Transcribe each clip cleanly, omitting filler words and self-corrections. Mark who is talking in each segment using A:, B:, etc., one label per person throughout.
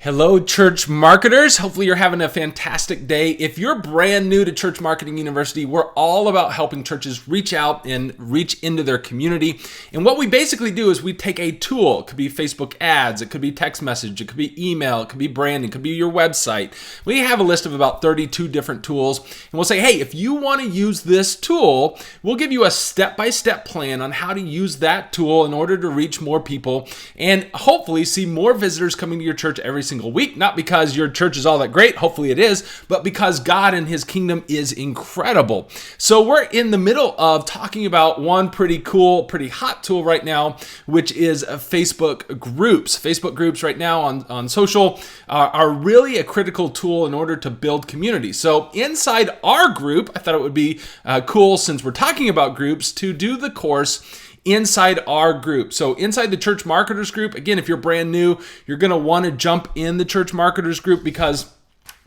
A: Hello, church marketers. Hopefully you're having a fantastic day. If you're brand new to Church Marketing University, we're all about helping churches reach out and reach into their community. And what we basically do is we take a tool. It could be Facebook ads, it could be text message, it could be email, it could be branding, it could be your website. We have a list of about 32 different tools. And we'll say, hey, if you want to use this tool, we'll give you a step-by-step plan on how to use that tool in order to reach more people and hopefully see more visitors coming to your church every single week, not because your church is all that great, hopefully it is, but because God and his kingdom is incredible. So we're in the middle of talking about one pretty cool, pretty hot tool right now, which is Facebook groups. Facebook groups right now on social are really a critical tool in order to build community. So inside our group, I thought it would be cool, since we're talking about groups, to do the course inside our group. So inside the Church Marketers group, again, if you're brand new, you're going to want to jump in the Church Marketers group because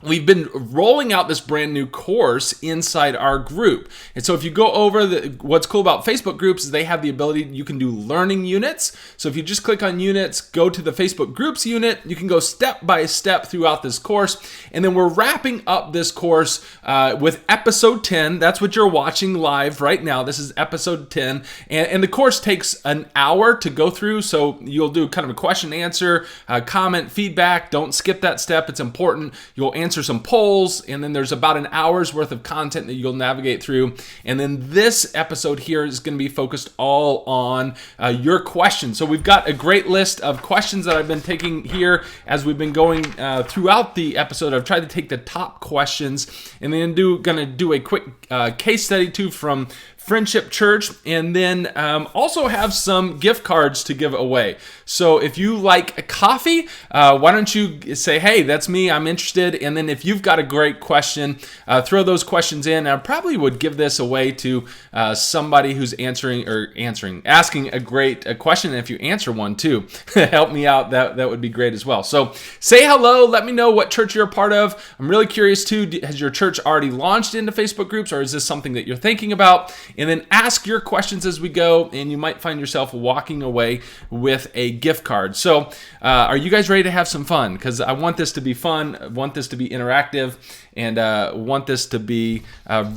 A: we've been rolling out this brand new course inside our group. And so if you go over, what's cool about Facebook groups is they have the ability, you can do learning units. So if you just click on units, go to the Facebook groups unit, you can go step by step throughout this course. And then we're wrapping up this course with episode 10. That's what you're watching live right now. This is episode 10. And the course takes an hour to go through. So you'll do kind of a question answer, comment, feedback. Don't skip that step. It's important. You'll answer some polls, and then there's about an hour's worth of content that you'll navigate through. And then this episode here is going to be focused all on your questions. So we've got a great list of questions that I've been taking here as we've been going throughout the episode. I've tried to take the top questions and then gonna do a quick case study too from Friendship Church, and then also have some gift cards to give away. So if you like a coffee, why don't you say, hey, that's me, I'm interested. And then if you've got a great question, throw those questions in. I probably would give this away to somebody who's asking a great question. And if you answer one too, help me out. That would be great as well. So say hello. Let me know what church you're a part of. I'm really curious too. Has your church already launched into Facebook groups, or is this something that you're thinking about? And then ask your questions as we go, and you might find yourself walking away with a gift card. So are you guys ready to have some fun? Because I want this to be fun, I want this to be interactive, and want this to be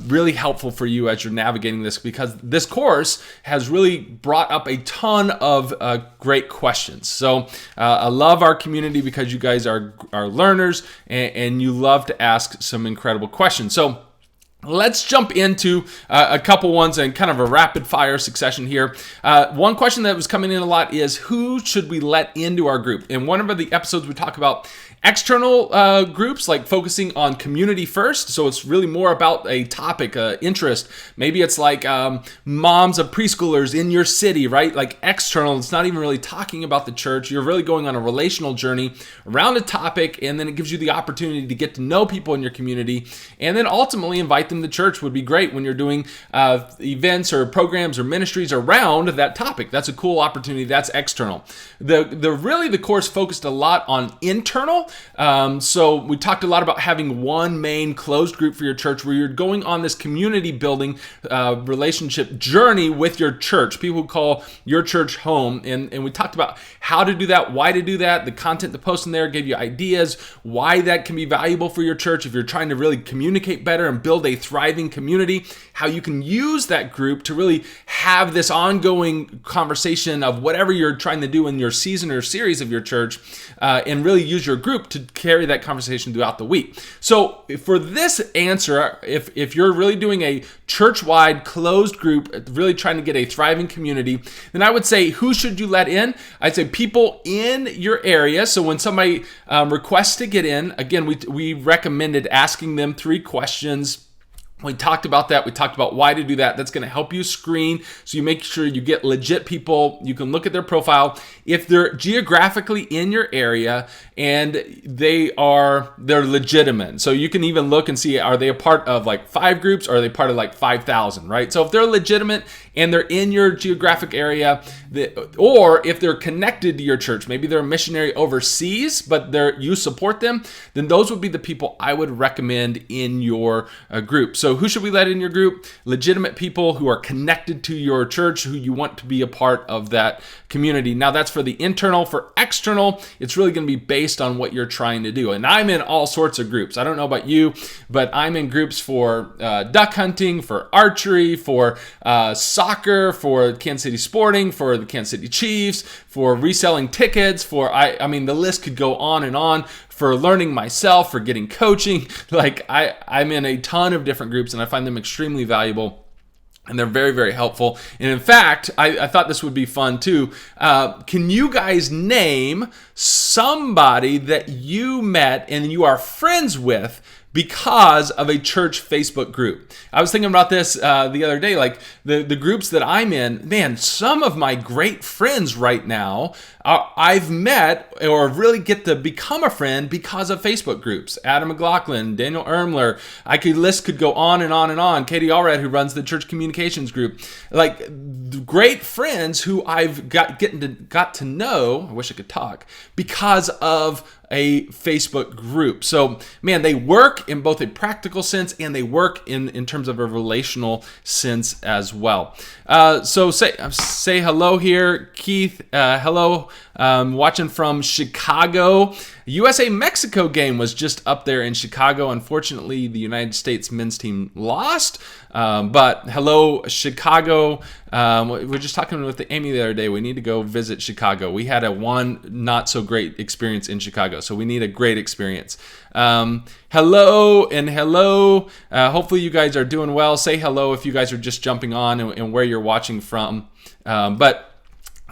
A: really helpful for you as you're navigating this, because this course has really brought up a ton of great questions. So I love our community because you guys are learners, and you love to ask some incredible questions. So let's jump into a couple ones and kind of a rapid fire succession here. One question that was coming in a lot is, who should we let into our group? In one of the episodes, we talk about external groups, like focusing on community first. So it's really more about a topic, interest. Maybe it's like moms of preschoolers in your city, right? Like external, it's not even really talking about the church. You're really going on a relational journey around a topic, and then it gives you the opportunity to get to know people in your community, and then ultimately invite them to church would be great when you're doing events or programs or ministries around that topic. That's a cool opportunity. That's external. The course focused a lot on internal. So we talked a lot about having one main closed group for your church, where you're going on this community building relationship journey with your church, people who call your church home. And we talked about how to do that, why to do that, the content to post in there, gave you ideas, why that can be valuable for your church if you're trying to really communicate better and build a thriving community, how you can use that group to really have this ongoing conversation of whatever you're trying to do in your season or series of your church, and really use your group to carry that conversation throughout the week. So for this answer, if you're really doing a church-wide closed group, really trying to get a thriving community, then I would say, who should you let in? I'd say people in your area. So when somebody requests to get in, again, we recommended asking them 3 questions. We talked about that. We talked about why to do that. That's going to help you screen, so you make sure you get legit people. You can look at their profile. If they're geographically in your area and they're legitimate. So you can even look and see, are they a part of like 5 groups, or are they part of like 5,000, right? So if they're legitimate and they're in your geographic area, or if they're connected to your church, maybe they're a missionary overseas, but you support them, then those would be the people I would recommend in your group. So who should we let in your group? Legitimate people who are connected to your church, who you want to be a part of that community. Now that's for the internal. For external, it's really going to be based on what you're trying to do. And I'm in all sorts of groups. I don't know about you, but I'm in groups for duck hunting, for archery, for soccer, for Kansas City Sporting, for the Kansas City Chiefs, for reselling tickets, for I mean the list could go on and on, for learning myself, for getting coaching. Like I'm in a ton of different groups, and I find them extremely valuable. And they're very, very helpful. And in fact, I thought this would be fun too. Can you guys name somebody that you met and you are friends with because of a church Facebook group? I was thinking about this the other day, like the groups that I'm in, man, some of my great friends right now I've met or really get to become a friend because of Facebook groups. Adam McLaughlin, Daniel Ermler, list could go on and on and on. Katie Allred, who runs the church communications group. Like great friends who I've got to know, I wish I could talk, because of a Facebook group. So, man, they work in both a practical sense and they work in terms of a relational sense as well. So say hello here, Keith. Hello, watching from Chicago. USA-Mexico game was just up there in Chicago. Unfortunately, the United States men's team lost. But hello, Chicago. We were just talking with Amy the other day. We need to go visit Chicago. We had a not so great experience in Chicago, so we need a great experience. Hello and hello. Hopefully you guys are doing well. Say hello if you guys are just jumping on and where you're watching from. But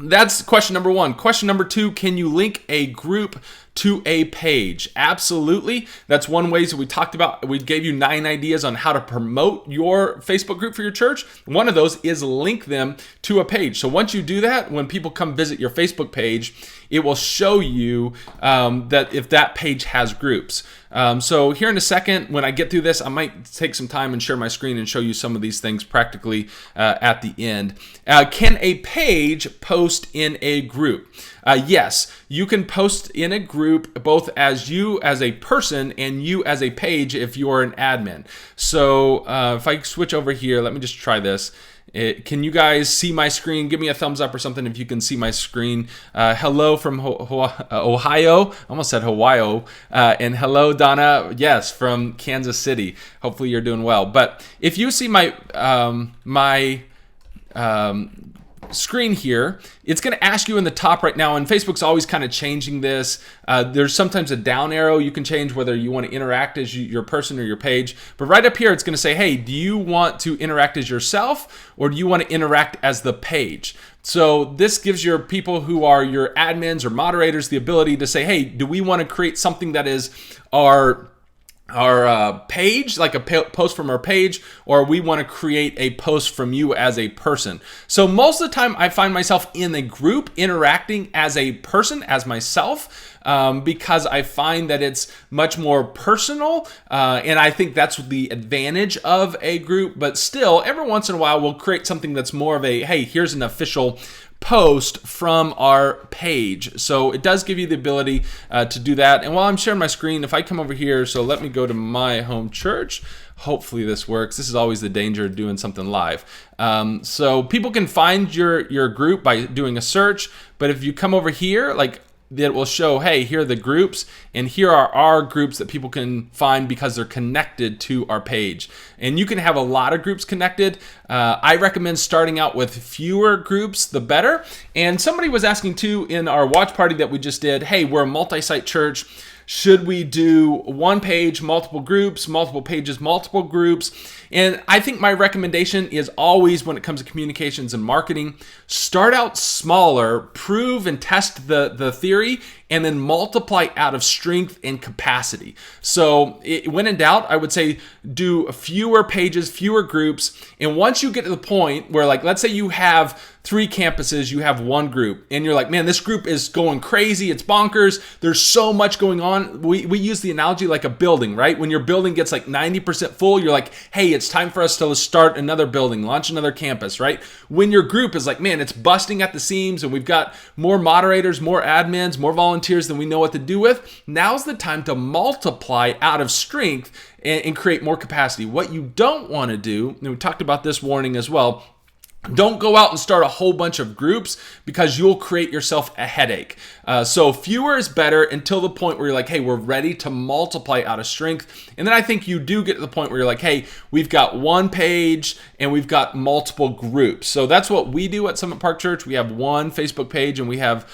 A: that's question number one. Question number two, can you link a group to a page? Absolutely. That's one way that we talked about. We gave you 9 ideas on how to promote your Facebook group for your church. One of those is link them to a page. So once you do that, when people come visit your Facebook page, it will show you that if that page has groups. So here in a second, when I get through this, I might take some time and share my screen and show you some of these things practically at the end. Can a page post in a group? Yes, you can post in a group both as you as a person and you as a page if you're an admin. So if I switch over here, let me just try this. Can you guys see my screen? Give me a thumbs up or something if you can see my screen. Hello from Ohio. I almost said Hawaii. And hello, Donna. Yes, from Kansas City. Hopefully you're doing well. But if you see my screen here, it's going to ask you in the top right now, and Facebook's always kind of changing this. There's sometimes a down arrow you can change whether you want to interact as your person or your page. But right up here, it's going to say, hey, do you want to interact as yourself or do you want to interact as the page? So this gives your people who are your admins or moderators the ability to say, hey, do we want to create something that is our page, like a post from our page, or we want to create a post from you as a person. So most of the time I find myself in a group interacting as a person, as myself, because I find that it's much more personal, and I think that's the advantage of a group. But still, every once in a while we'll create something that's more of a, hey, here's an official post from our page. So it does give you the ability to do that. And while I'm sharing my screen, if I come over here, so let me go to my home church. Hopefully this works. This is always the danger of doing something live. So people can find your group by doing a search. But if you come over here, like that will show, hey, here are the groups, and here are our groups that people can find because they're connected to our page. And you can have a lot of groups connected. I recommend starting out with fewer groups, the better. And somebody was asking too in our watch party that we just did, hey, we're a multi-site church. Should we do one page, multiple groups, multiple pages, multiple groups? And I think my recommendation is always, when it comes to communications and marketing, start out smaller, prove and test the theory, and then multiply out of strength and capacity. So when in doubt, I would say do fewer pages, fewer groups. And once you get to the point where, like, let's say you have 3 campuses, you have one group, and you're like, man, this group is going crazy. It's bonkers. There's so much going on. We use the analogy like a building, right? When your building gets like 90% full, you're like, hey, it's time for us to start another building, launch another campus, right? When your group is like, man, it's busting at the seams and we've got more moderators, more admins, more volunteers than we know what to do with, now's the time to multiply out of strength and create more capacity. What you don't want to do, and we talked about this warning as well, don't go out and start a whole bunch of groups because you'll create yourself a headache. So fewer is better until the point where you're like, hey, we're ready to multiply out of strength. And then I think you do get to the point where you're like, hey, we've got one page and we've got multiple groups. So that's what we do at Summit Park Church. We have one Facebook page and we have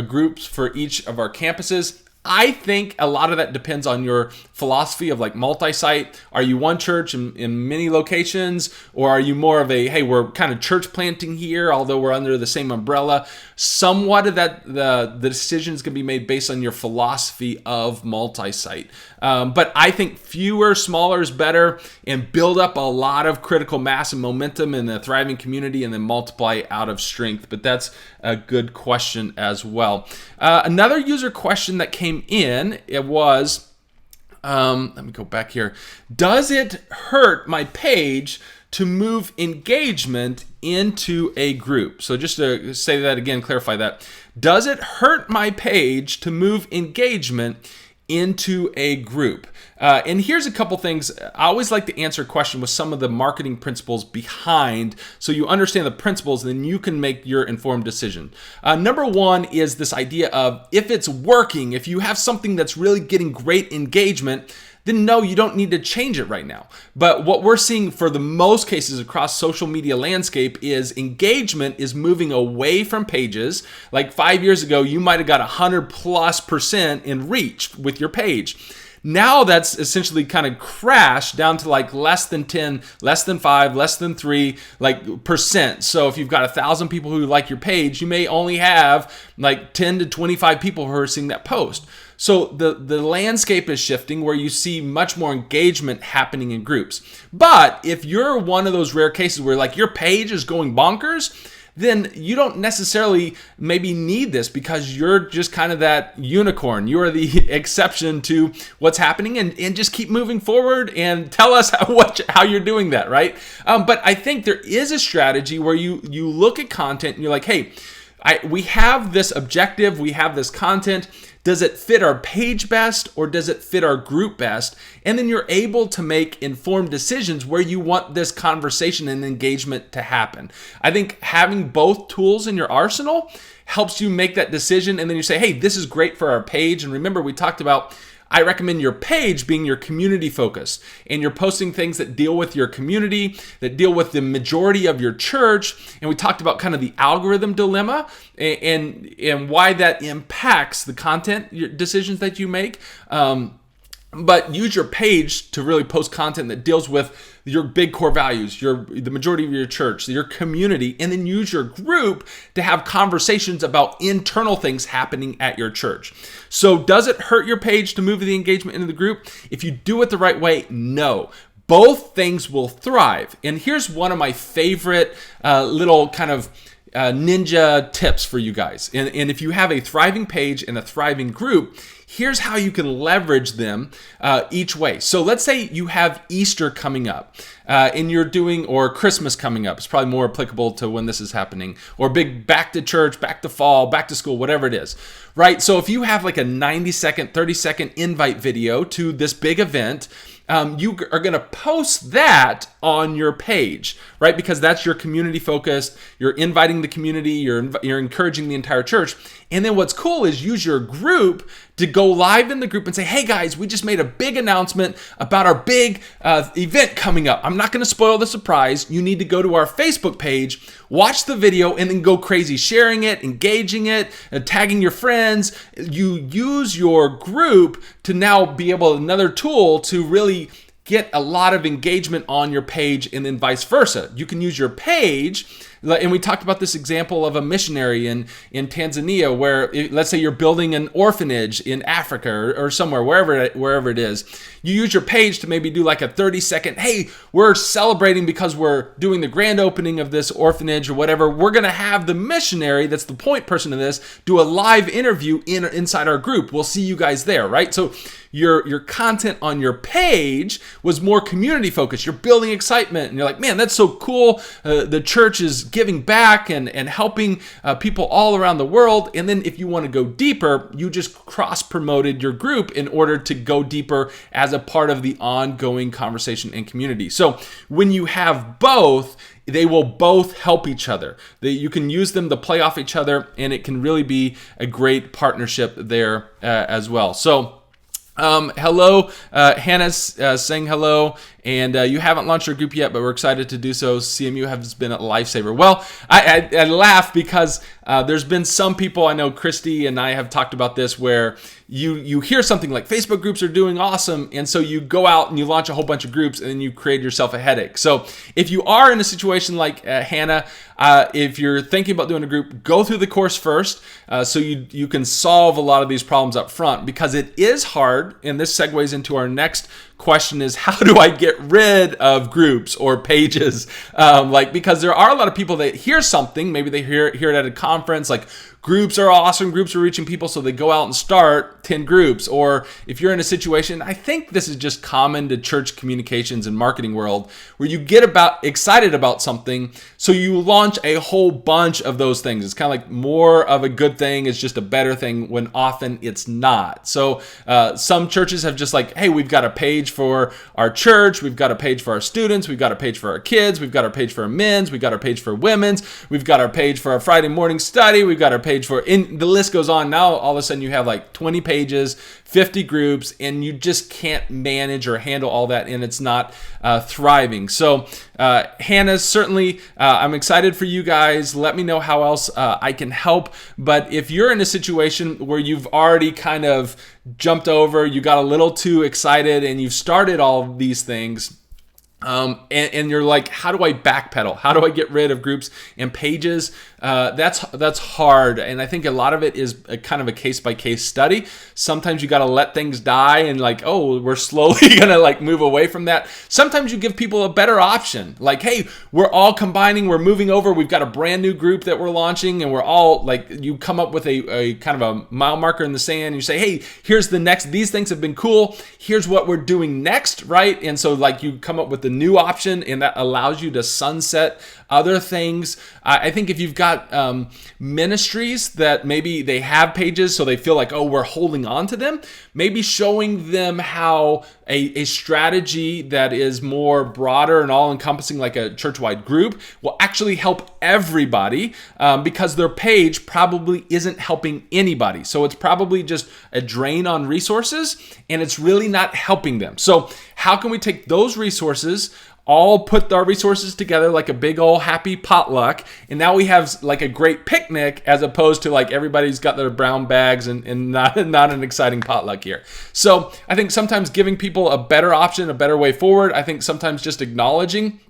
A: groups for each of our campuses. I think a lot of that depends on your philosophy of like multi-site. Are you one church in many locations, or are you more of a, hey, we're kind of church planting here, although we're under the same umbrella? Somewhat of that, the decisions can be made based on your philosophy of multi-site. But I think fewer, smaller is better, and build up a lot of critical mass and momentum in a thriving community and then multiply out of strength. But that's a good question as well. Another user question that came in, it was, let me go back here. Does it hurt my page to move engagement into a group? So just to say that again, clarify that. Does it hurt my page to move engagement into a group? And here's a couple things. I always like to answer a question with some of the marketing principles behind, so you understand the principles, and then you can make your informed decision. Number one is this idea of, if it's working, if you have something that's really getting great engagement, then no, you don't need to change it right now. But what we're seeing for the most cases across social media landscape is engagement is moving away from pages. Like 5 years ago, you might have got 100+% in reach with your page. Now that's essentially kind of crashed down to like less than 10, less than 5, less than 3, like percent. So if you've got 1,000 people who like your page, you may only have like 10 to 25 people who are seeing that post. So the landscape is shifting where you see much more engagement happening in groups. But if you're one of those rare cases where like your page is going bonkers, then you don't necessarily maybe need this because you're just kind of that unicorn. You are the exception to what's happening, and just keep moving forward and tell us how you're doing that, right? But I think there is a strategy where you look at content and you're like, hey, we have this objective, we have this content. Does it fit our page best, or does it fit our group best? And then you're able to make informed decisions where you want this conversation and engagement to happen. I think having both tools in your arsenal helps you make that decision. And then you say, hey, this is great for our page. And remember, we talked about, I recommend your page being your community focus, and you're posting things that deal with your community, that deal with the majority of your church. And we talked about kind of the algorithm dilemma and why that impacts the content decisions that you make. But use your page to really post content that deals with your big core values, the majority of your church, your community, and then use your group to have conversations about internal things happening at your church. So does it hurt your page to move the engagement into the group? If you do it the right way, no. Both things will thrive. And here's one of my favorite little kind of ninja tips for you guys. And if you have a thriving page and a thriving group, here's how you can leverage them each way. So let's say you have Easter coming up and you're doing, or Christmas coming up. It's probably more applicable to when this is happening, or big back to church, back to fall, back to school, whatever it is, right? So if you have like a 90-second, 30-second invite video to this big event, you are going to post that on your page, right? Because that's your community focused. You're inviting the community. You're encouraging the entire church. And then what's cool is use your group to go live in the group and say, hey guys, we just made a big announcement about our big event coming up. I'm not going to spoil the surprise. You need to go to our Facebook page, watch the video, and then go crazy sharing it, engaging it, tagging your friends. You use your group to now be able, another tool to really get a lot of engagement on your page, and then vice versa. You can use your page And we talked about this example of a missionary in Tanzania where, let's say you're building an orphanage in Africa or somewhere, wherever it is. You use your page to maybe do like a 30-second, hey, we're celebrating because we're doing the grand opening of this orphanage or whatever. We're going to have the missionary, that's the point person of this, do a live interview inside our group. We'll see you guys there, right? So your content on your page was more community focused. You're building excitement and you're like, man, that's so cool. The church is giving back and helping people all around the world. And then if you want to go deeper, you just cross promoted your group in order to go deeper as a part of the ongoing conversation and community. So when you have both, they will both help each other. You can use them to play off each other, and it can really be a great partnership there as well. So hello, Hannah's saying hello, and you haven't launched your group yet, but we're excited to do so. CMU has been a lifesaver. Well, I laugh because there's been some people, I know Christy and I have talked about this, where you hear something like Facebook groups are doing awesome, and so you go out and you launch a whole bunch of groups, and then you create yourself a headache. So if you are in a situation like Hannah, if you're thinking about doing a group, go through the course first so you can solve a lot of these problems up front, because it is hard, and this segues into our next question is, how do I get rid of groups or pages? Because there are a lot of people that hear something, maybe they hear it at a conference, like groups are awesome, groups are reaching people, so they go out and start 10 groups. Or if you're in a situation, I think this is just common to church communications and marketing world, where you get excited about something, so you launch a whole bunch of those things. It's kind of like more of a good thing is just a better thing, when often it's not. So some churches have just like, hey, we've got a page for our church, we've got a page for our students, we've got a page for our kids, we've got our page for our men's, we've got our page for women's, we've got our page for our Friday morning study, we've got our page for, and the list goes on. Now all of a sudden you have like 20 pages, 50 groups, and you just can't manage or handle all that, and it's not thriving. So Hannah, certainly I'm excited for you guys. Let me know how else I can help. But if you're in a situation where you've already kind of jumped over, you got a little too excited, and you've started all of these things, and you're like, how do I backpedal? How do I get rid of groups and pages? That's hard, and I think a lot of it is a kind of a case-by-case study. Sometimes you got to let things die, and like, oh, we're slowly gonna like move away from that. Sometimes you give people a better option, like, hey, we're all combining, we're moving over, we've got a brand new group that we're launching, and we're all like, you come up with a kind of a mile marker in the sand, and you say, hey, here's the next, these things have been cool, here's what we're doing next, right? And so like you come up with the new option, and that allows you to sunset other things. I think if you've got ministries that maybe they have pages, so they feel like, oh, we're holding on to them, maybe showing them how a strategy that is more broader and all-encompassing, like a church-wide group, will actually help everybody, because their page probably isn't helping anybody. So it's probably just a drain on resources, and it's really not helping them. So how can we take those resources, all put our resources together like a big old happy potluck, and now we have like a great picnic, as opposed to like everybody's got their brown bags and not an exciting potluck here. So I think sometimes giving people a better option, a better way forward. I think sometimes just acknowledging.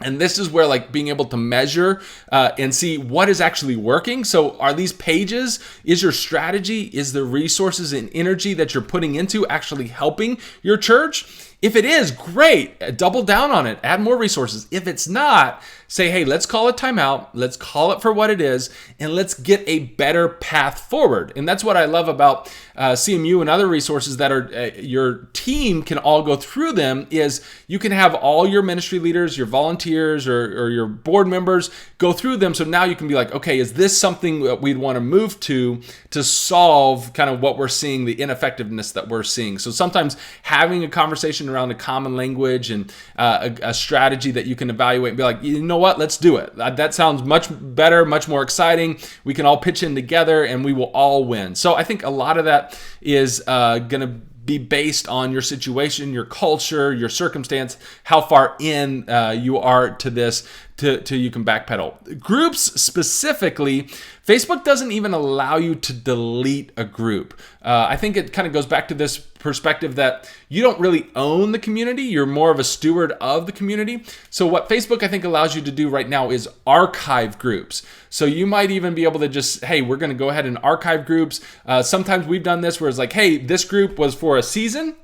A: And this is where like being able to measure and see what is actually working. So are these pages, is your strategy, is the resources and energy that you're putting into actually helping your church? If it is, great, double down on it, add more resources. If it's not, say, hey, let's call it timeout, let's call it for what it is, and let's get a better path forward. And that's what I love about CMU and other resources that are your team can all go through them, is you can have all your ministry leaders, your volunteers, or your board members go through them. So now you can be like, okay, is this something that we'd want to move to solve kind of what we're seeing, the ineffectiveness that we're seeing? So sometimes having a conversation around a common language and a strategy that you can evaluate and be like, you know what, let's do it. That sounds much better, much more exciting. We can all pitch in together and we will all win. So I think a lot of that is going to be based on your situation, your culture, your circumstance, how far in you are to this till you can backpedal. Groups specifically, Facebook doesn't even allow you to delete a group. I think it kind of goes back to this perspective that you don't really own the community. You're more of a steward of the community. So what Facebook, I think, allows you to do right now is archive groups. So you might even be able to just, hey, we're going to go ahead and archive groups. Sometimes we've done this where it's like, hey, this group was for a season,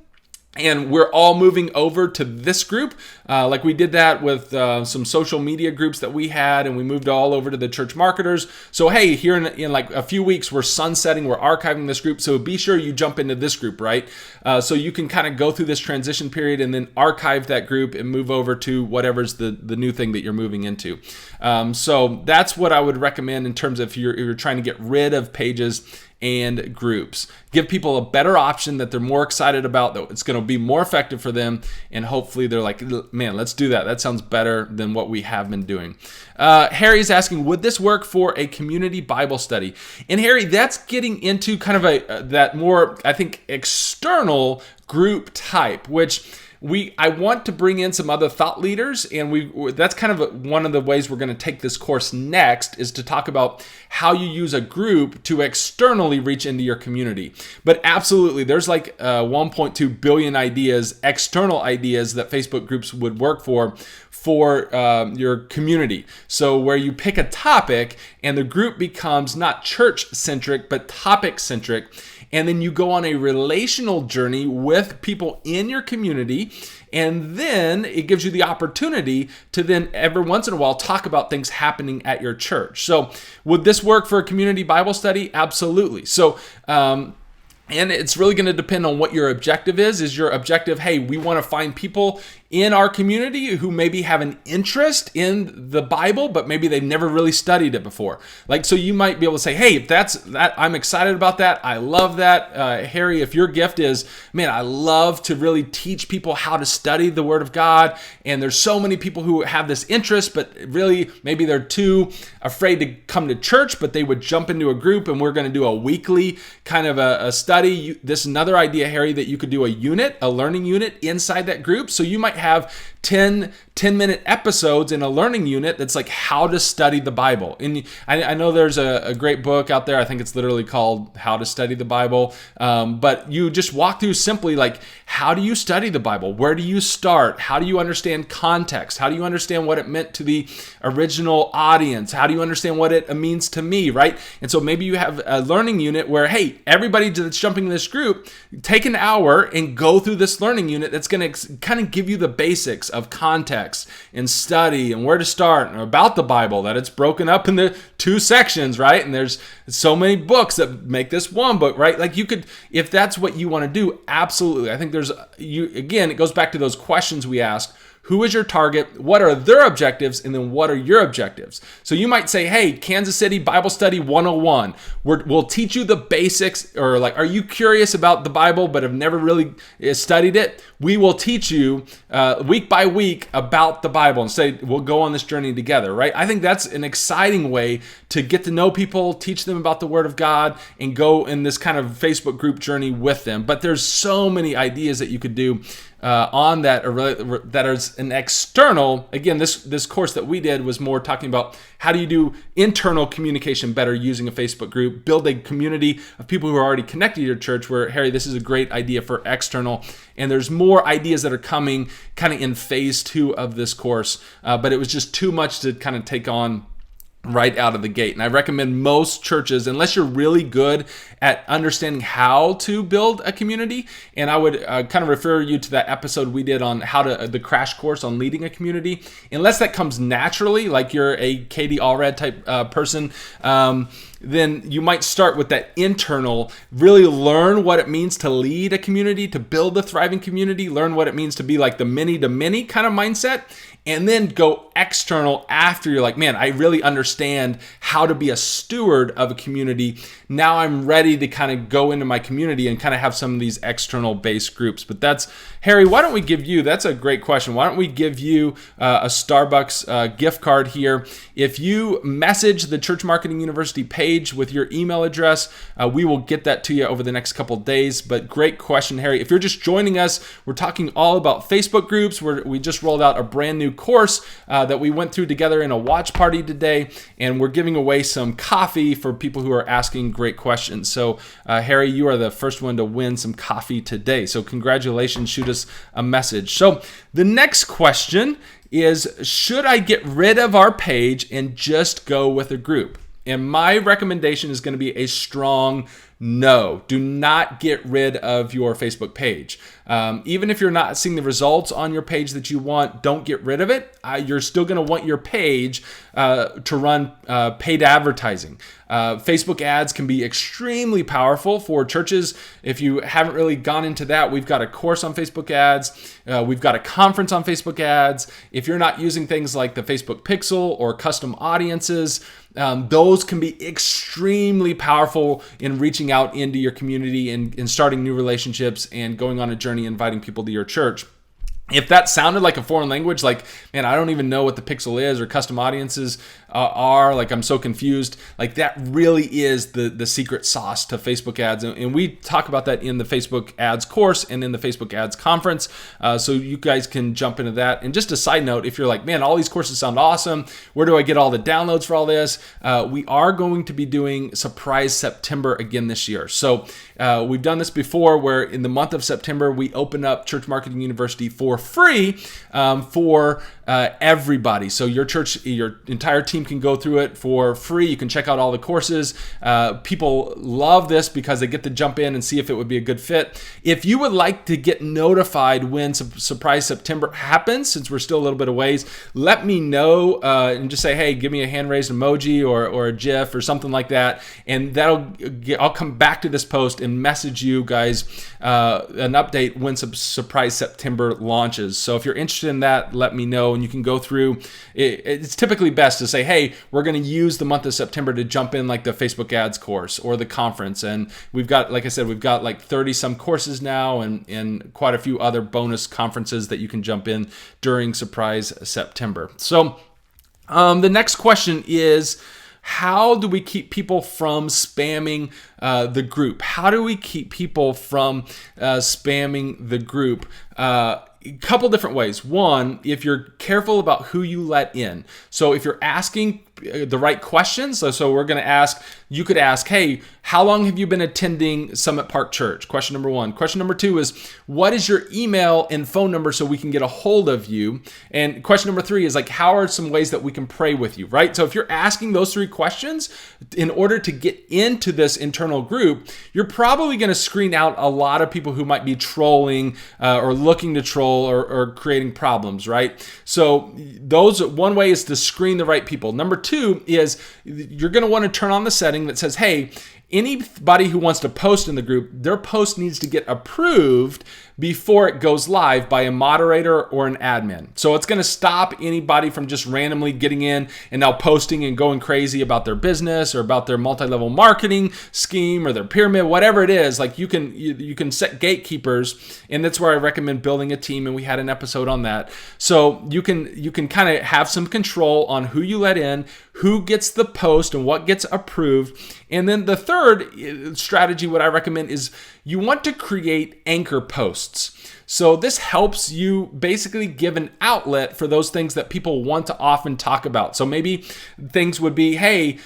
A: and we're all moving over to this group. Like we did that with some social media groups that we had, and we moved all over to the church marketers. So hey, here in like a few weeks, we're sunsetting, we're archiving this group. So be sure you jump into this group, right? So you can kind of go through this transition period and then archive that group and move over to whatever's the new thing that you're moving into. So that's what I would recommend in terms of if you're trying to get rid of pages and groups. Give people a better option that they're more excited about, that it's going to be more effective for them, and hopefully they're like, man, let's do that. That sounds better than what we have been doing. Harry's asking, would this work for a community Bible study? And Harry, that's getting into kind of that more, I think, external group type, which I want to bring in some other thought leaders, and that's kind of one of the ways we're going to take this course next, is to talk about how you use a group to externally reach into your community. But absolutely, there's like 1.2 billion ideas, external ideas that Facebook groups would work for your community. So where you pick a topic and the group becomes not church-centric, but topic-centric, and then you go on a relational journey with people in your community, and then it gives you the opportunity to then every once in a while talk about things happening at your church. So would this work for a community Bible study? Absolutely. So, and it's really going to depend on what your objective is. Is your objective, hey, we want to find people in our community who maybe have an interest in the Bible, but maybe they've never really studied it before. Like, so you might be able to say, hey, if that's that, I'm excited about that. I love that. Harry, if your gift is, man, I love to really teach people how to study the Word of God. And there's so many people who have this interest, but really maybe they're too afraid to come to church, but they would jump into a group, and we're going to do a weekly kind of a study. This is another idea, Harry, that you could do a learning unit inside that group. So you might have 10-minute episodes in a learning unit that's like how to study the Bible. And I know there's a great book out there. I think it's literally called How to Study the Bible. But you just walk through simply like, how do you study the Bible? Where do you start? How do you understand context? How do you understand what it meant to the original audience? How do you understand what it means to me, right? And so maybe you have a learning unit where, hey, everybody that's jumping in this group, take an hour and go through this learning unit that's going to kind of give you the basics of context and study and where to start and about the Bible, that it's broken up into 2 sections, right? And there's so many books that make this one book, right? Like you could, if that's what you want to do, absolutely. I think again, it goes back to those questions we asked. Who is your target? What are their objectives? And then what are your objectives? So you might say, hey, Kansas City Bible Study 101. We'll teach you the basics, or like, are you curious about the Bible but have never really studied it? We will teach you week by week about the Bible, and say we'll go on this journey together, right? I think that's an exciting way to get to know people, teach them about the Word of God, and go in this kind of Facebook group journey with them. But there's so many ideas that you could do on that, or that is an external. Again, this course that we did was more talking about how do you do internal communication better using a Facebook group, build a community of people who are already connected to your church, where, Harry, this is a great idea for external. And there's more ideas that are coming kind of in phase 2 of this course, but it was just too much to kind of take on right out of the gate. And I recommend most churches, unless you're really good at understanding how to build a community, and I would kind of refer you to that episode we did on the crash course on leading a community. Unless that comes naturally, like you're a Katie Allred type person, then you might start with that internal, really learn what it means to lead a community, to build a thriving community, learn what it means to be like the many kind of mindset, and then go external after you're like, man, I really understand understand how to be a steward of a community, now I'm ready to kind of go into my community and kind of have some of these external based groups. But Harry, why don't we give you, that's a great question. Why don't we give you a Starbucks gift card here? If you message the Church Marketing University page with your email address, we will get that to you over the next couple of days. But great question, Harry. If you're just joining us, we're talking all about Facebook groups. We just rolled out a brand new course that we went through together in a watch party today, and we're giving away some coffee for people who are asking great questions. So Harry, you are the first one to win some coffee today. So congratulations, shoot us a message. So the next question is, should I get rid of our page and just go with a group? And my recommendation is going to be a strong no. Do not get rid of your Facebook page. Even if you're not seeing the results on your page that you want, don't get rid of it. You're still going to want your page to run paid advertising. Facebook ads can be extremely powerful for churches. If you haven't really gone into that, we've got a course on Facebook ads. We've got a conference on Facebook ads. If you're not using things like the Facebook Pixel or custom audiences, those can be extremely powerful in reaching out into your community and starting new relationships and going on a journey, inviting people to your church. If that sounded like a foreign language, like, man, I don't even know what the Pixel is or custom audiences are, like, I'm so confused, like, that really is the secret sauce to Facebook ads. And we talk about that in the Facebook ads course and in the Facebook ads conference. So you guys can jump into that. And just a side note, if you're like, man, all these courses sound awesome, where do I get all the downloads for all this? We are going to be doing Surprise September again this year. So we've done this before, where in the month of September, we open up Church Marketing University for free for everybody. So your church, your entire team can go through it for free. You can check out all the courses. People love this because they get to jump in and see if it would be a good fit. If you would like to get notified when Surprise September happens, since we're still a little bit of ways, let me know and just say, hey, give me a hand raised emoji or a GIF or something like that. And I'll come back to this post and message you guys an update when Surprise September launches. So if you're interested in that, let me know, and you can go through. It's typically best to say, hey, we're going to use the month of September to jump in like the Facebook ads course or the conference. And we've got, like I said, we've got like 30 some courses now and quite a few other bonus conferences that you can jump in during Surprise September. So the next question is, how do we keep people from spamming the group? How do we keep people from spamming the group? A couple different ways. One, if you're careful about who you let in. So if you're asking the right questions, so we're going to ask, you could ask, hey, how long have you been attending Summit Park Church? Question number one. Question number two is, what is your email and phone number so we can get a hold of you? And question number three is, like, how are some ways that we can pray with you, right? So if you're asking those three questions in order to get into this internal group, you're probably going to screen out a lot of people who might be trolling or looking to troll or creating problems, right? So one way is to screen the right people. Number two is you're going to want to turn on the setting that says, hey, anybody who wants to post in the group, their post needs to get approved before it goes live by a moderator or an admin. So it's going to stop anybody from just randomly getting in and now posting and going crazy about their business or about their multi-level marketing scheme or their pyramid, whatever it is. Like you can set gatekeepers, and that's where I recommend building a team, and we had an episode on that. So you can kind of have some control on who you let in, who gets the post, and what gets approved. And then the third strategy, what I recommend, is you want to create anchor posts. So this helps you basically give an outlet for those things that people want to often talk about. So maybe things would be, hey,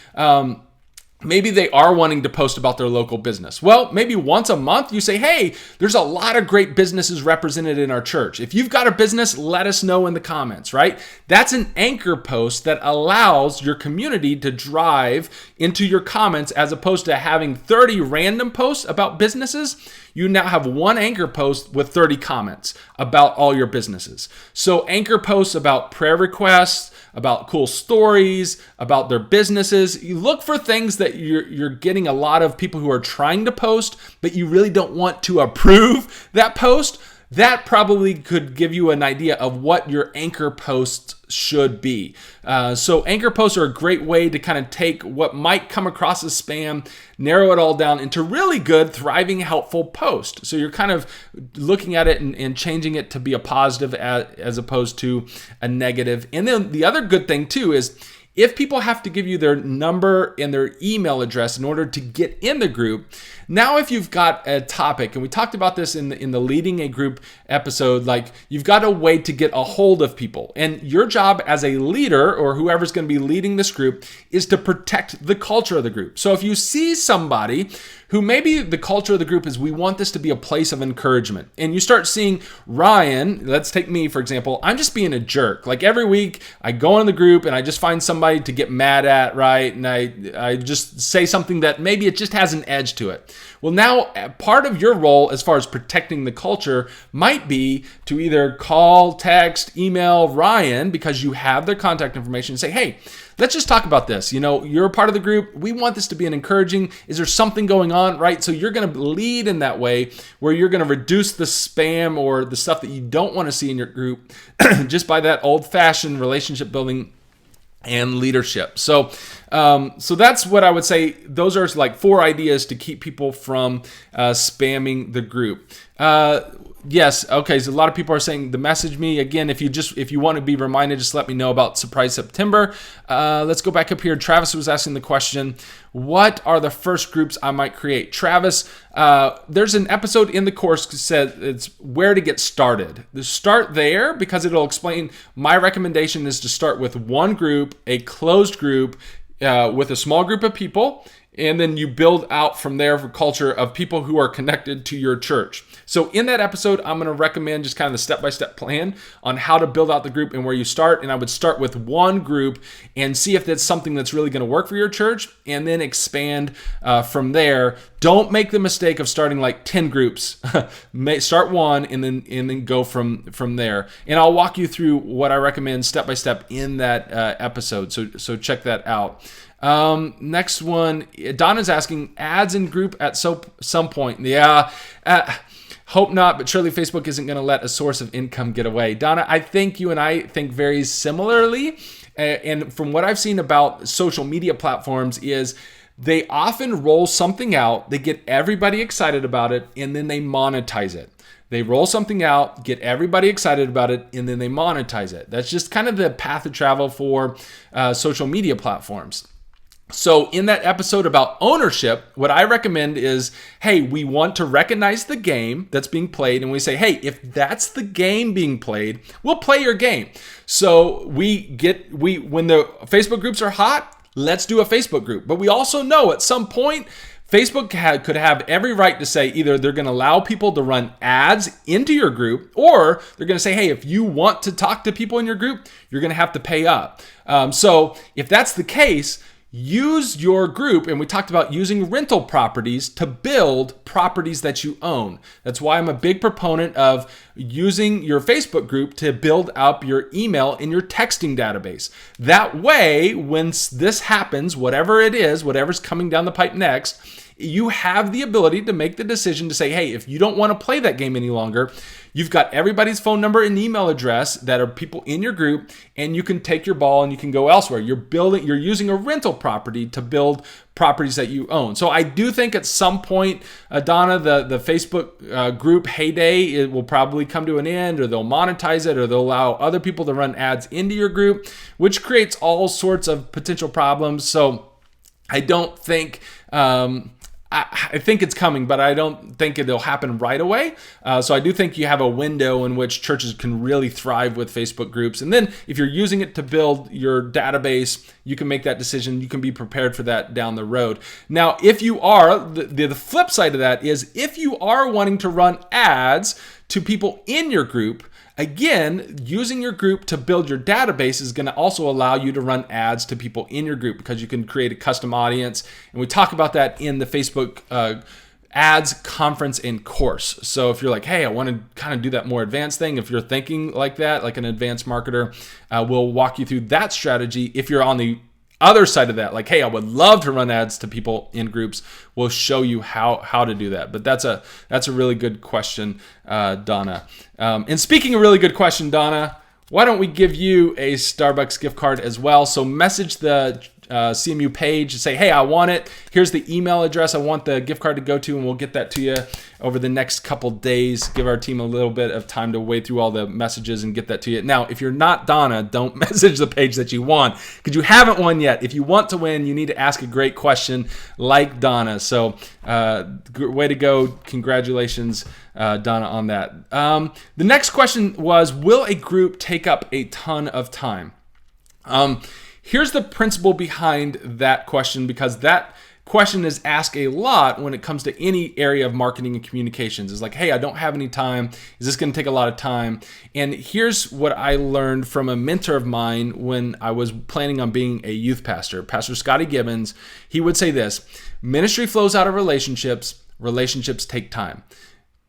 A: maybe they are wanting to post about their local business. Well, maybe once a month you say, hey, there's a lot of great businesses represented in our church. If you've got a business, let us know in the comments, right? That's an anchor post that allows your community to drive into your comments, as opposed to having 30 random posts about businesses. You now have one anchor post with 30 comments about all your businesses. So anchor posts about prayer requests, about cool stories, about their businesses. You look for things that you're getting a lot of people who are trying to post, but you really don't want to approve that post. that probably could give you an idea of what your anchor posts should be. So anchor posts are a great way to kind of take what might come across as spam, narrow it all down into really good, thriving, helpful post. So you're kind of looking at it and changing it to be a positive as opposed to a negative. And then the other good thing too is if people have to give you their number and their email address in order to get in the group, now if you've got a topic, and we talked about this in the Leading a Group episode, like you've got a way to get a hold of people. And your job as a leader or whoever's going to be leading this group is to protect the culture of the group. So if you see somebody who maybe the culture of the group is we want this to be a place of encouragement, and you start seeing Ryan, let's take me for example, I'm just being a jerk. Like every week I go in the group and I just find somebody to get mad at, right? And I just say something that maybe it just has an edge to it. Well, now part of your role as far as protecting the culture might be to either call, text, email Ryan because you have their contact information and say, hey, let's just talk about this. You know, you're a part of the group. We want this to be an encouraging. Is there something going on, right? So you're going to lead in that way where you're going to reduce the spam or the stuff that you don't want to see in your group just by that old-fashioned relationship building and leadership. So that's what I would say. Want are like 4 ideas to keep people from spamming the group. Yes. Okay. So a lot of people are saying to message me again. If you want to be reminded, just let me know about Surprise September. Let's go back up here. Travis was asking the question, what are the first groups I might create? Travis, there's an episode in the course that says it's where to get started. Start there because it'll explain. My recommendation is to start with one group, a closed group, with a small group of people. And then you build out from there for culture of people who are connected to your church. So in that episode, I'm going to recommend just kind of the step-by-step plan on how to build out the group and where you start. And I would start with one group and see if that's something that's really going to work for your church and then expand from there. Don't make the mistake of starting like 10 groups. Start one and then go from there. And I'll walk you through what I recommend step-by-step in that episode. So check that out. Next one, Donna's asking ads in group at some point. Yeah, hope not, but surely Facebook isn't going to let a source of income get away. Donna, I think you and I think very similarly. And from what I've seen about social media platforms is they often roll something out, they get everybody excited about it, and then they monetize it. They roll something out, get everybody excited about it, and then they monetize it. That's just kind of the path of travel for social media platforms. So in that episode about ownership, what I recommend is, hey, we want to recognize the game that's being played. And we say, hey, if that's the game being played, we'll play your game. So when the Facebook groups are hot, let's do a Facebook group. But we also know at some point, Facebook could have every right to say either they're going to allow people to run ads into your group, or they're going to say, hey, if you want to talk to people in your group, you're going to have to pay up. So if that's the case, use your group, and we talked about using rental properties to build properties that you own. That's why I'm a big proponent of using your Facebook group to build up your email in your texting database. That way, when this happens, whatever it is, whatever's coming down the pipe next, you have the ability to make the decision to say, hey, if you don't want to play that game any longer, you've got everybody's phone number and email address that are people in your group, and you can take your ball and you can go elsewhere. You're using a rental property to build properties that you own. So I do think at some point, Donna, the Facebook group heyday, it will probably come to an end, or they'll monetize it, or they'll allow other people to run ads into your group, which creates all sorts of potential problems. So I don't think... I think it's coming, but I don't think it'll happen right away. So I do think you have a window in which churches can really thrive with Facebook groups. And then if you're using it to build your database, you can make that decision. You can be prepared for that down the road. Now, if you are, the flip side of that is if you are wanting to run ads to people in your group, again, using your group to build your database is going to also allow you to run ads to people in your group because you can create a custom audience. And we talk about that in the Facebook ads conference and course. So if you're like, hey, I want to kind of do that more advanced thing, if you're thinking like that, like an advanced marketer, we'll walk you through that strategy if you're on the other side of that, like, hey, I would love to run ads to people in groups, we'll show you how to do that. But that's a really good question, Donna. And speaking of really good question, Donna, why don't we give you a Starbucks gift card as well? So message the CMU page and say, hey, I want it. Here's the email address I want the gift card to go to, and we'll get that to you over the next couple days. Give our team a little bit of time to wade through all the messages and get that to you. Now, if you're not Donna, don't message the page that you won, because you haven't won yet. If you want to win, you need to ask a great question like Donna. So way to go. Congratulations, Donna, on that. The next question was, will a group take up a ton of time? Here's the principle behind that question, because that question is asked a lot when it comes to any area of marketing and communications. It's like, hey, I don't have any time. Is this going to take a lot of time? And here's what I learned from a mentor of mine when I was planning on being a youth pastor, Pastor Scotty Gibbons. He would say this: ministry flows out of relationships, relationships take time.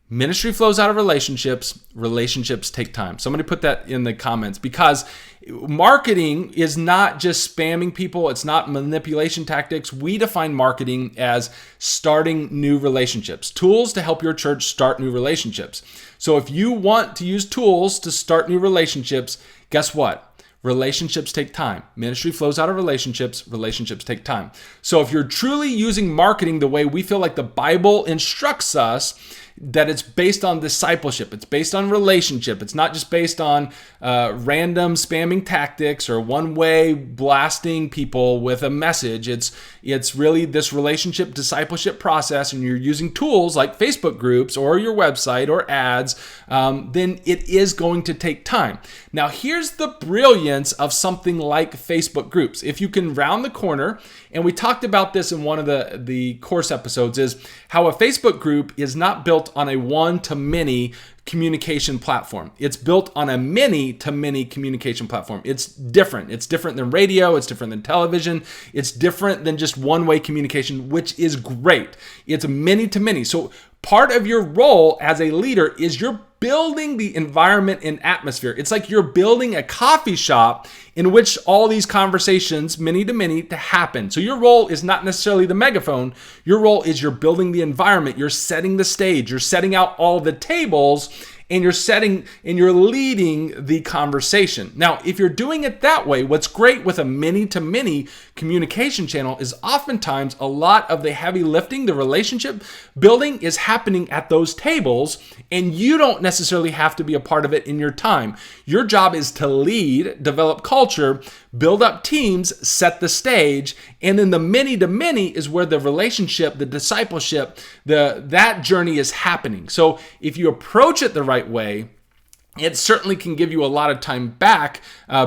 A: Ministry flows out of relationships, relationships take time. Somebody put that in the comments, because marketing is not just spamming people. It's not manipulation tactics. We define marketing as starting new relationships, tools to help your church start new relationships. So if you want to use tools to start new relationships, guess what? Relationships take time. Ministry flows out of relationships. Relationships take time. So if you're truly using marketing the way we feel like the Bible instructs us, that it's based on discipleship, it's based on relationship, it's not just based on random spamming tactics or one-way blasting people with a message. It's really this relationship discipleship process, and you're using tools like Facebook groups or your website or ads, then it is going to take time. Now, here's the brilliance of something like Facebook groups. If you can round the corner, and we talked about this in one of the course episodes, is how a Facebook group is not built on a one-to-many communication platform. It's built on a many-to-many communication platform. It's different. It's different than radio. It's different than television. It's different than just one-way communication, which is great. It's many-to-many. So part of your role as a leader is you're building the environment and atmosphere. It's like you're building a coffee shop in which all these conversations, many to many, to happen. So your role is not necessarily the megaphone. Your role is you're building the environment. You're setting the stage. You're setting out all the tables, and you're leading the conversation. Now, if you're doing it that way, what's great with a many-to-many communication channel is oftentimes a lot of the heavy lifting, the relationship building, is happening at those tables, and you don't necessarily have to be a part of it in your time. Your job is to lead, develop culture, build up teams, set the stage, and then the many-to-many is where the relationship, the discipleship, that journey is happening. So if you approach it the right way, it certainly can give you a lot of time back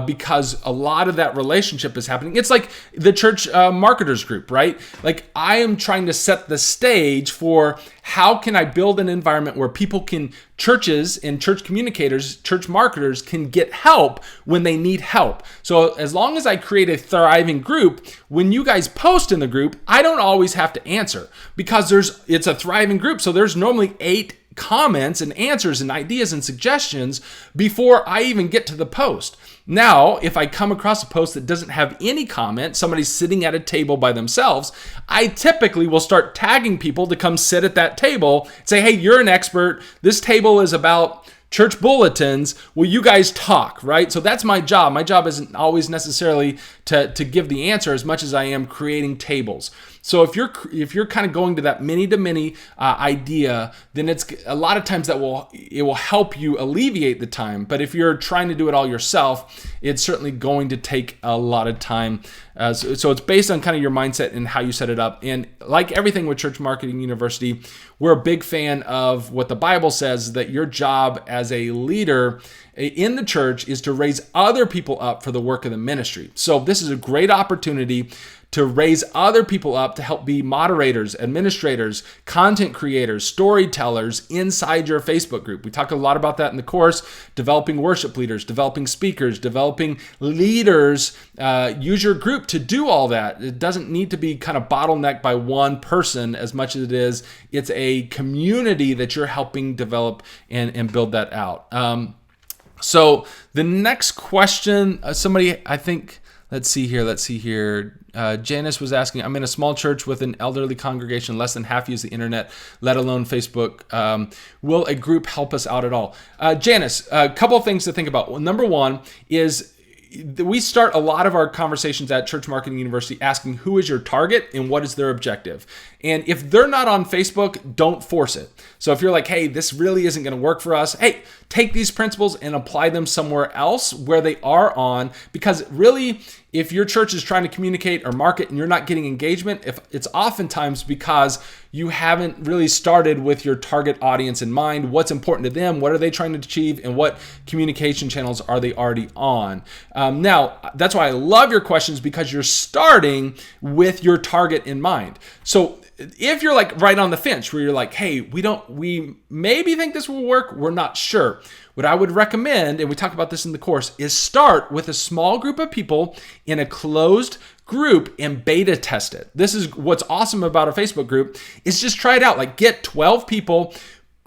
A: because a lot of that relationship is happening. It's like the church marketers group, right? Like, I am trying to set the stage for how can I build an environment where churches and church communicators, church marketers can get help when they need help. So as long as I create a thriving group, when you guys post in the group, I don't always have to answer, because it's a thriving group. So there's normally 8 comments and answers and ideas and suggestions before I even get to the post. Now, if I come across a post that doesn't have any comment, somebody's sitting at a table by themselves, I typically will start tagging people to come sit at that table and say, hey, you're an expert. This table is about church bulletins. Will you guys talk, right? So that's my job. My job isn't always necessarily to give the answer as much as I am creating tables. So if you're kind of going to that many-to-many idea, then it's a lot of times it will help you alleviate the time. But if you're trying to do it all yourself, it's certainly going to take a lot of time. So it's based on kind of your mindset and how you set it up. And like everything with Church Marketing University, we're a big fan of what the Bible says, that your job as a leader in the church is to raise other people up for the work of the ministry. So this is a great opportunity to raise other people up to help be moderators, administrators, content creators, storytellers inside your Facebook group. We talk a lot about that in the course, developing worship leaders, developing speakers, developing leaders. Use your group to do all that. It doesn't need to be kind of bottlenecked by one person as much as it's a community that you're helping develop and build that out. So the next question, somebody, I think, Let's see here. Janice was asking, I'm in a small church with an elderly congregation. Less than half use the internet, let alone Facebook. Will a group help us out at all? Janice, a couple of things to think about. Well, number one is we start a lot of our conversations at Church Marketing University asking who is your target and what is their objective. And if they're not on Facebook, don't force it. So if you're like, hey, this really isn't going to work for us, hey, take these principles and apply them somewhere else where they are on, because really, if your church is trying to communicate or market and you're not getting engagement, if it's oftentimes because you haven't really started with your target audience in mind, what's important to them, what are they trying to achieve, and what communication channels are they already on. Now, that's why I love your questions, because you're starting with your target in mind. So if you're like right on the fence where you're like, hey, we maybe think this will work, we're not sure. What I would recommend, and we talk about this in the course, is start with a small group of people in a closed group and beta test it. This is what's awesome about a Facebook group, is just try it out. Like, get 12 people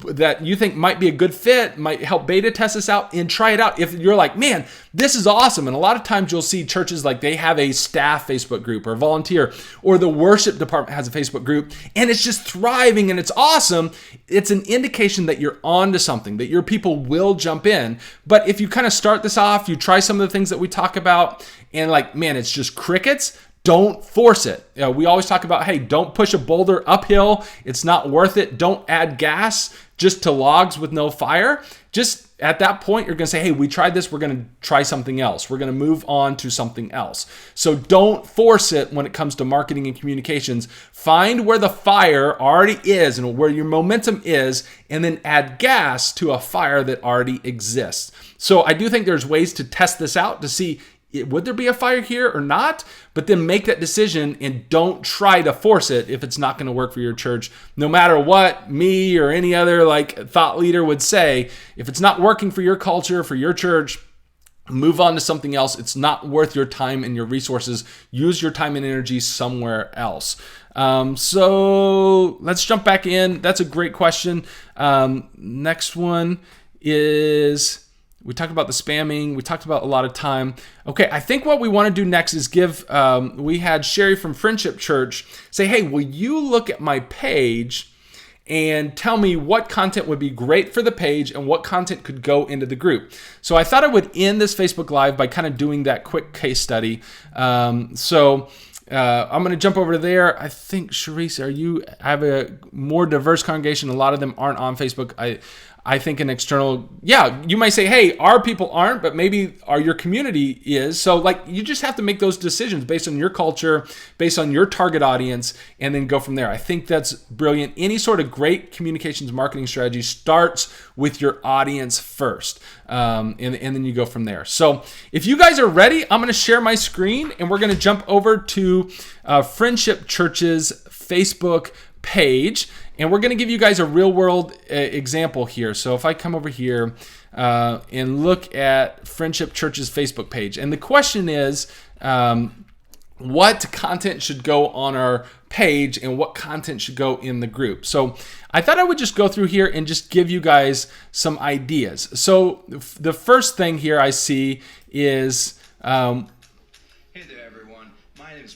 A: that you think might be a good fit, might help beta test this out, and try it out. If you're like, man, this is awesome. And a lot of times you'll see churches like they have a staff Facebook group or volunteer, or the worship department has a Facebook group, and it's just thriving and it's awesome. It's an indication that you're onto something, that your people will jump in. But if you kind of start this off, you try some of the things that we talk about, and like, man, it's just crickets, don't force it. We always talk about, hey, don't push a boulder uphill. It's not worth it. Don't add gas just to logs with no fire. Just at that point, you're going to say, hey, we tried this. We're going to try something else. We're going to move on to something else. So don't force it when it comes to marketing and communications. Find where the fire already is and where your momentum is, and then add gas to a fire that already exists. So I do think there's ways to test this out to see, would there be a fire here or not? But then make that decision and don't try to force it if it's not going to work for your church. No matter what me or any other like thought leader would say, if it's not working for your culture, for your church, move on to something else. It's not worth your time and your resources. Use your time and energy somewhere else. So let's jump back in. That's a great question. Next one is... we talked about the spamming. We talked about a lot of time. Okay, I think what we want to do next is give, we had Sherry from Friendship Church say, hey, will you look at my page and tell me what content would be great for the page and what content could go into the group. So I thought I would end this Facebook Live by kind of doing that quick case study. I'm going to jump over to there. I think, Sharice, I have a more diverse congregation. A lot of them aren't on Facebook. I think an external, you might say, hey, our people aren't, but maybe your community is. So like, you just have to make those decisions based on your culture, based on your target audience, and then go from there. I think that's brilliant. Any sort of great communications marketing strategy starts with your audience first, and then you go from there. So if you guys are ready, I'm going to share my screen, and we're going to jump over to Friendship Church's Facebook page. And we're going to give you guys a real world example here. So if I come over here and look at Friendship Church's Facebook page, and the question is, what content should go on our page and what content should go in the group? So I thought I would just go through here and just give you guys some ideas. So the first thing here I see is,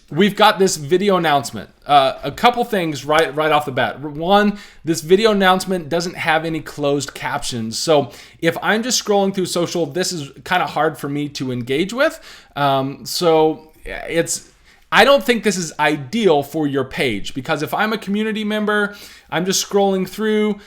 A: we've got this video announcement. A couple things right off the bat. One, this video announcement doesn't have any closed captions. So if I'm just scrolling through social, this is kind of hard for me to engage with. I don't think this is ideal for your page, because if I'm a community member, I'm just scrolling through,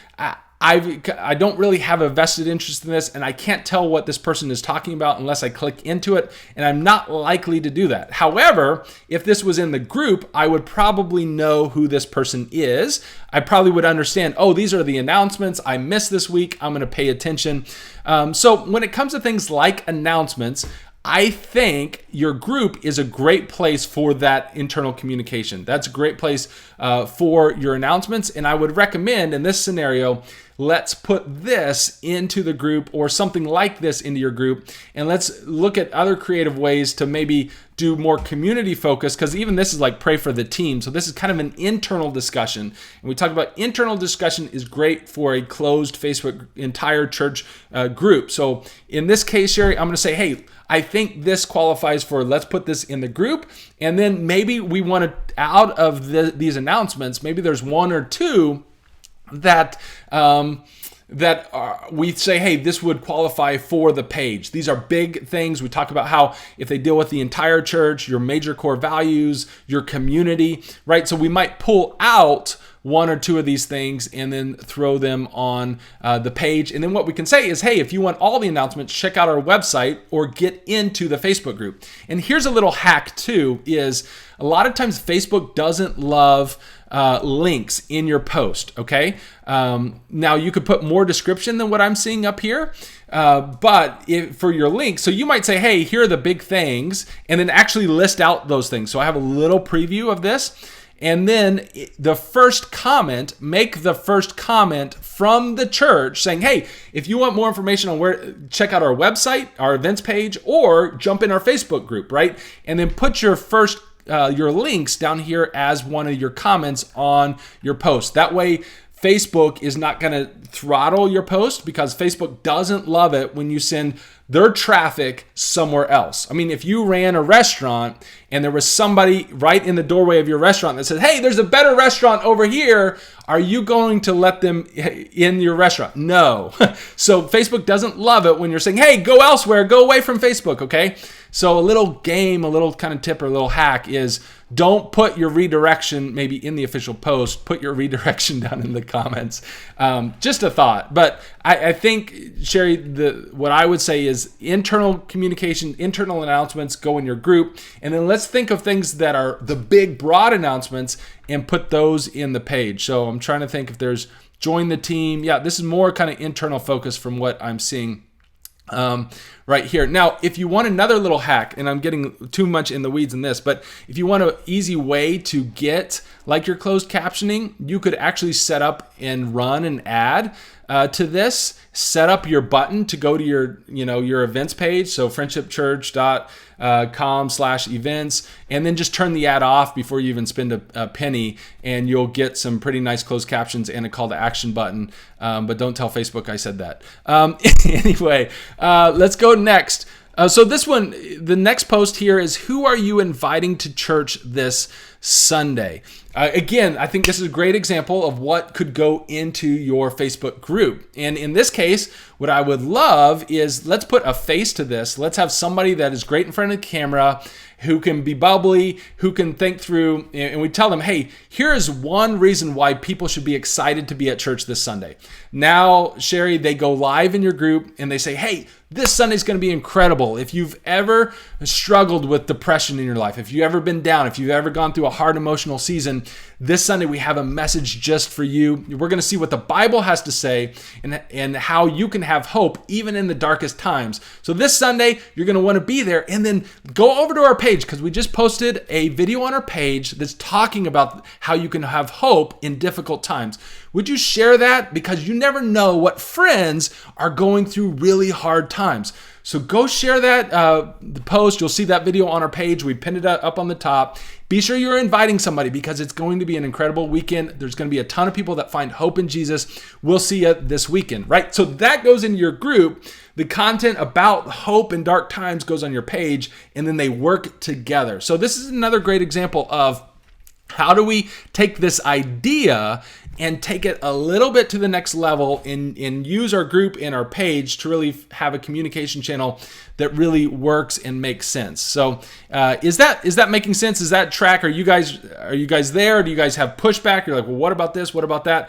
A: I don't really have a vested interest in this, and I can't tell what this person is talking about unless I click into it, and I'm not likely to do that. However, if this was in the group, I would probably know who this person is. I probably would understand, oh, these are the announcements I missed this week. I'm going to pay attention. So when it comes to things like announcements, I think your group is a great place for that internal communication. That's a great place for your announcements. And I would recommend in this scenario, let's put this into the group or something like this into your group. And let's look at other creative ways to maybe do more community focus, because even this is like pray for the team. So this is kind of an internal discussion. And we talk about internal discussion is great for a closed Facebook entire church group. So in this case, Sherry, I'm going to say, hey, I think this qualifies for let's put this in the group. And then maybe we want to, out of these announcements, maybe there's one or two that we say, hey, this would qualify for the page. These are big things. We talk about how if they deal with the entire church, your major core values, your community, right? So we might pull out one or two of these things and then throw them on the page. And then what we can say is, hey, if you want all the announcements, check out our website or get into the Facebook group. And here's a little hack too, is a lot of times Facebook doesn't love links in your post, okay? Now you could put more description than what I'm seeing up here, but for your links, so you might say, hey, here are the big things, and then actually list out those things. So I have a little preview of this. And then the first comment, make the first comment from the church saying, hey, if you want more information on where, check out our website, our events page, or jump in our Facebook group, right? And then put your your links down here as one of your comments on your post. That way, Facebook is not going to throttle your post, because Facebook doesn't love it when you send their traffic somewhere else. I mean, if you ran a restaurant and there was somebody right in the doorway of your restaurant that says, hey, there's a better restaurant over here, are you going to let them in your restaurant? No. So Facebook doesn't love it when you're saying, hey, go elsewhere, go away from Facebook, okay? So a little game, a little kind of tip or a little hack is don't put your redirection maybe in the official post, put your redirection down in the comments. Just a thought. But I think, Sherry, what I would say is internal communication, internal announcements go in your group. And then let's think of things that are the big, broad announcements and put those in the page. So I'm trying to think if there's join the team. Yeah, this is more kind of internal focus from what I'm seeing right here. Now, if you want another little hack, and I'm getting too much in the weeds in this, but if you want an easy way to get like your closed captioning, you could actually set up and run an ad to this. Set up your button to go to your events page. So friendshipchurch.com/events, and then just turn the ad off before you even spend a penny, and you'll get some pretty nice closed captions and a call to action button. But don't tell Facebook I said that. Anyway, let's go next. So this one, the next post here is, who are you inviting to church this Sunday? Again, I think this is a great example of what could go into your Facebook group. And in this case, what I would love is, let's put a face to this. Let's have somebody that is great in front of the camera, who can be bubbly, who can think through, and we tell them, hey, here is one reason why people should be excited to be at church this Sunday. Now, Sherry, they go live in your group and they say, hey, this Sunday's going to be incredible. If you've ever struggled with depression in your life, if you've ever been down, if you've ever gone through a hard emotional season, this Sunday we have a message just for you. We're going to see what the Bible has to say and how you can have hope even in the darkest times. So this Sunday, you're going to want to be there, and then go over to our page, because we just posted a video on our page that's talking about how you can have hope in difficult times. Would you share that? Because you never know what friends are going through really hard times. So go share that the post. You'll see that video on our page. We pinned it up on the top. Be sure you're inviting somebody, because it's going to be an incredible weekend. There's going to be a ton of people that find hope in Jesus. We'll see you this weekend, right? So that goes in your group. The content about hope in dark times goes on your page, and then they work together. So this is another great example of how do we take this idea and take it a little bit to the next level and use our group and our page to really have a communication channel that really works and makes sense. So is that making sense? Is that track? Are you guys there? Do you guys have pushback? You're like, well, what about this? What about that?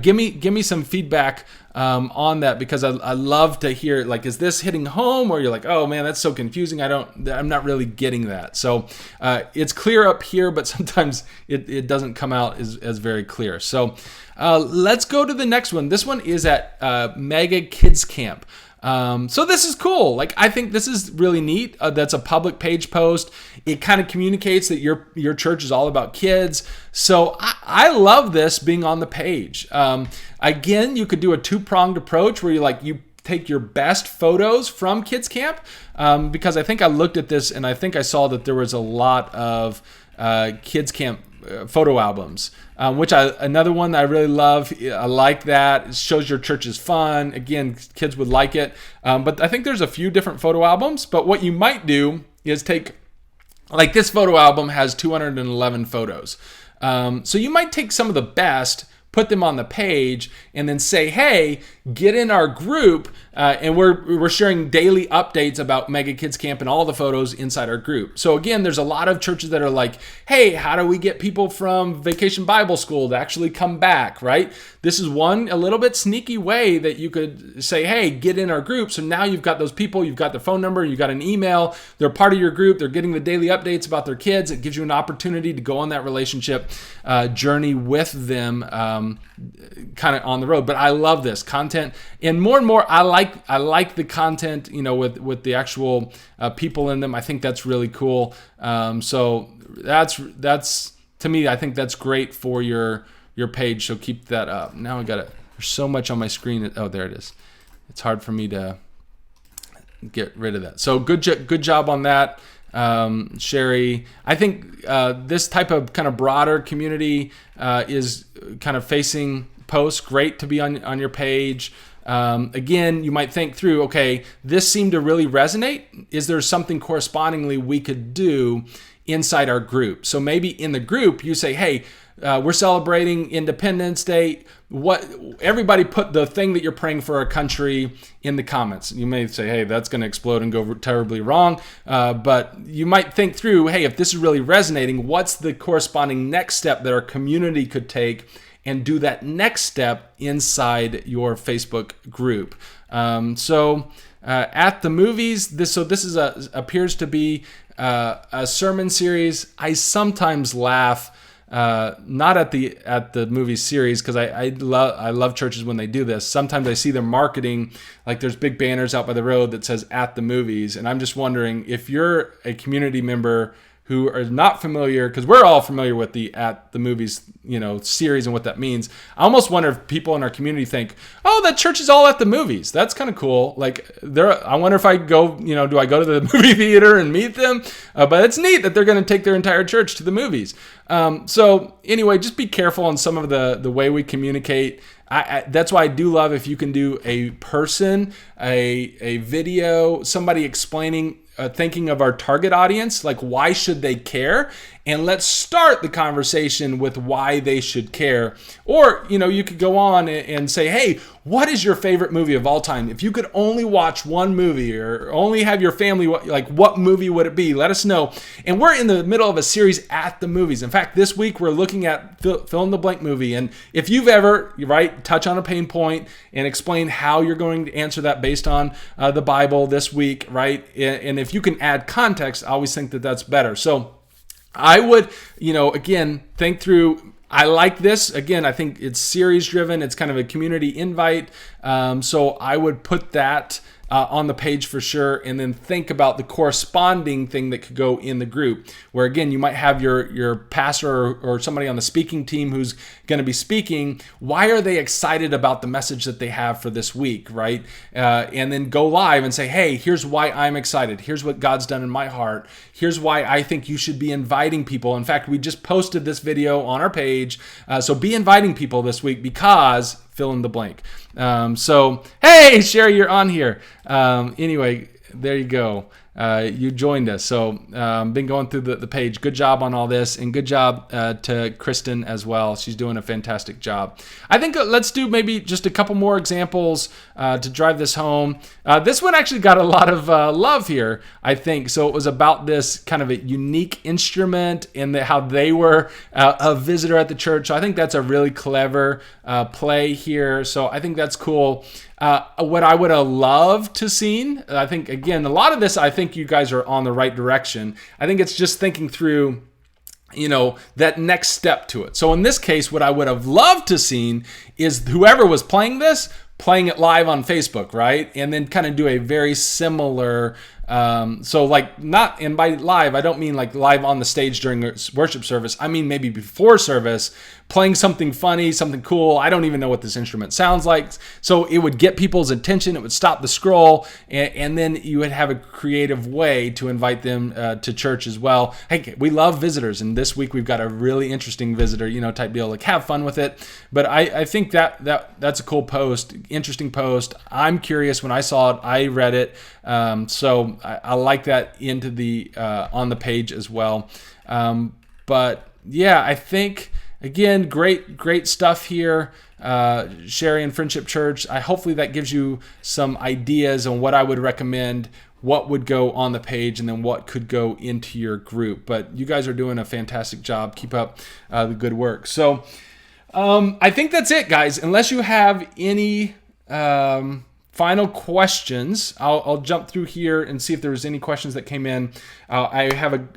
A: Give me some feedback on that, because I love to hear, like, is this hitting home, or you're like, oh man, that's so confusing. I'm not really getting that. So it's clear up here, but sometimes it doesn't come out as very clear. So let's go to the next one. This one is at Mega Kids Camp. So this is cool. Like, I think this is really neat. That's a public page post. It kind of communicates that your church is all about kids. So I love this being on the page. Again, you could do a two-pronged approach where you take your best photos from Kids Camp, because I think I looked at this and I think I saw that there was a lot of Kids Camp photo albums, which another one that I really love. I like that. It shows your church is fun. Again, kids would like it. But I think there's a few different photo albums. But what you might do is take, like this photo album has 211 photos. So you might take some of the best, put them on the page, and then say, hey, get in our group, and we're sharing daily updates about Mega Kids Camp and all the photos inside our group. So again, there's a lot of churches that are like, hey, how do we get people from Vacation Bible School to actually come back, right? This is a little bit sneaky way that you could say, hey, get in our group. So now you've got those people, you've got their phone number, you've got an email, they're part of your group, they're getting the daily updates about their kids. It gives you an opportunity to go on that relationship journey with them, kind of on the road. But I love this content, and more I like the content, with the actual people in them. I think that's really cool. So that's to me, I think that's great for your page. So keep that up. Now there's so much on my screen. Oh, there it is. It's hard for me to get rid of that. So good job on that. Sherry, I think this type of kind of broader community is kind of facing posts great to be on your page. Again, you might think through, okay, this seemed to really resonate. Is there something correspondingly we could do inside our group? So maybe in the group you say, hey, we're celebrating Independence Day. Everybody put the thing that you're praying for our country in the comments. You may say, hey, that's going to explode and go terribly wrong. But you might think through, hey, if this is really resonating, what's the corresponding next step that our community could take and do that next step inside your Facebook group? So at the movies, this appears to be a sermon series. I sometimes laugh. Not at the movie series, because I love churches when they do this. Sometimes I see their marketing, like there's big banners out by the road that says at the movies, and I'm just wondering if you're a community member who are not familiar, because we're all familiar with the at the movies series and what that means. I almost wonder if people in our community think, oh, that church is all at the movies. That's kind of cool. Like I wonder if I go, do I go to the movie theater and meet them? But it's neat that they're going to take their entire church to the movies. So anyway, just be careful on some of the way we communicate. That's why I do love if you can do a person, a video, somebody explaining, thinking of our target audience, like why should they care? And let's start the conversation with why they should care. Or, you could go on and say, hey, what is your favorite movie of all time? If you could only watch one movie or only have your family, what movie would it be? Let us know. And we're in the middle of a series at the movies. In fact, this week we're looking at fill in the blank movie. And if you've ever, touch on a pain point and explain how you're going to answer that based on the Bible this week, right? And if you can add context, I always think that that's better. So I would, again, think through. I like this. Again, I think it's series driven. It's kind of a community invite. So I would put that on the page for sure, and then think about the corresponding thing that could go in the group, where again, you might have your pastor or somebody on the speaking team who's going to be speaking. Why are they excited about the message that they have for this week, right? And then go live and say, hey, here's why I'm excited. Here's what God's done in my heart. Here's why I think you should be inviting people. In fact, we just posted this video on our page. So be inviting people this week because fill in the blank. So, hey, Sherry, you're on here. Anyway, there you go. You joined us. So, been going through the page. Good job on all this, and good job to Kristen as well. She's doing a fantastic job. I think let's do maybe just a couple more examples to drive this home. This one actually got a lot of love here, I think. So it was about this kind of a unique instrument and how they were a visitor at the church. So I think that's a really clever play here. So I think that's cool. What I would have loved to seen, I think, again, a lot of this, I think you guys are on the right direction. I think it's just thinking through, that next step to it. So in this case, what I would have loved to seen is whoever was playing this playing it live on Facebook, right? And then kind of do a very similar, so like not, and by live, I don't mean like live on the stage during worship service. I mean maybe before service, playing something funny, something cool. I don't even know what this instrument sounds like. So it would get people's attention. It would stop the scroll. And then you would have a creative way to invite them to church as well. Hey, we love visitors. And this week we've got a really interesting visitor, type deal. Like have fun with it. But I think that's a cool post, interesting post. I'm curious. When I saw it, I read it. So I like that into the on the page as well. But yeah, I think, again, great stuff here. Sherry and Friendship Church. Hopefully that gives you some ideas on what I would recommend, what would go on the page, and then what could go into your group. But you guys are doing a fantastic job. Keep up the good work. So I think that's it, guys. Unless you have any final questions, I'll jump through here and see if there was any questions that came in. I have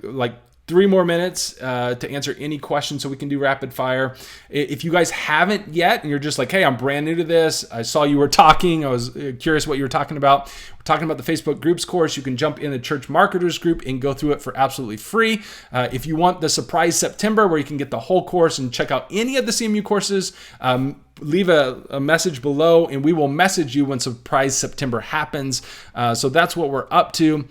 A: 3 more minutes to answer any questions so we can do rapid fire. If you guys haven't yet and you're just like, hey, I'm brand new to this, I saw you were talking, I was curious what you were talking about. We're talking about the Facebook groups course. You can jump in the Church Marketers group and go through it for absolutely free. If you want the surprise September where you can get the whole course and check out any of the CMU courses, leave a message below and we will message you when surprise September happens. So that's what we're up to.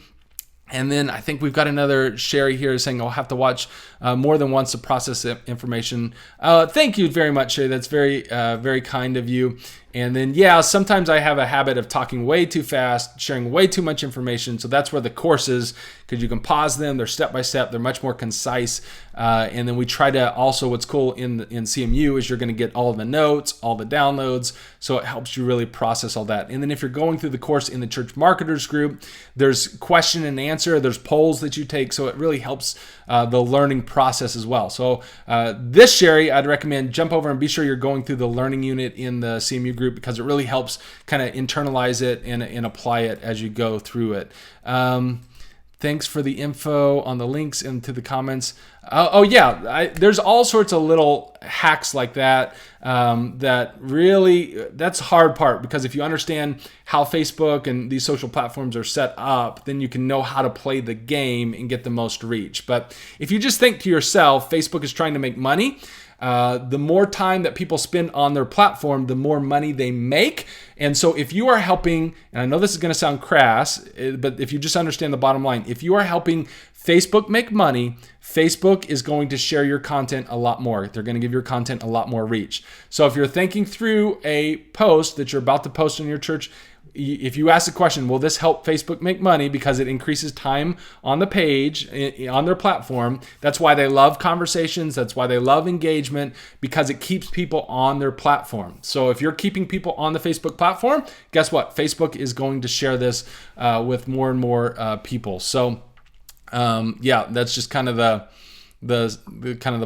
A: And then I think we've got another Sherry here saying I'll have to watch more than once to process information. Thank you very much, Sherry. That's very, very kind of you. And then, yeah, sometimes I have a habit of talking way too fast, sharing way too much information. So that's where the courses, because you can pause them. They're step by step. They're much more concise. And then we try to also, what's cool in CMU is you're going to get all of the notes, all the downloads. So it helps you really process all that. And then if you're going through the course in the Church Marketers group, there's question and answer. There's polls that you take. So it really helps the learning process as well. So this, Sherry, I'd recommend jump over and be sure you're going through the learning unit in the CMU group because it really helps kind of internalize it and apply it as you go through it. Thanks for the info on the links into the comments. There's all sorts of little hacks like that. That's the hard part because if you understand how Facebook and these social platforms are set up, then you can know how to play the game and get the most reach. But if you just think to yourself, Facebook is trying to make money. The more time that people spend on their platform, the more money they make. And so if you are helping, and I know this is going to sound crass, but if you just understand the bottom line, if you are helping Facebook make money, Facebook is going to share your content a lot more. They're going to give your content a lot more reach. So if you're thinking through a post that you're about to post in your church, if you ask the question, will this help Facebook make money because it increases time on the page, on their platform? That's why they love conversations. That's why they love engagement, because it keeps people on their platform. So if you're keeping people on the Facebook platform, guess what? Facebook is going to share this with more and more people. So that's just kind of the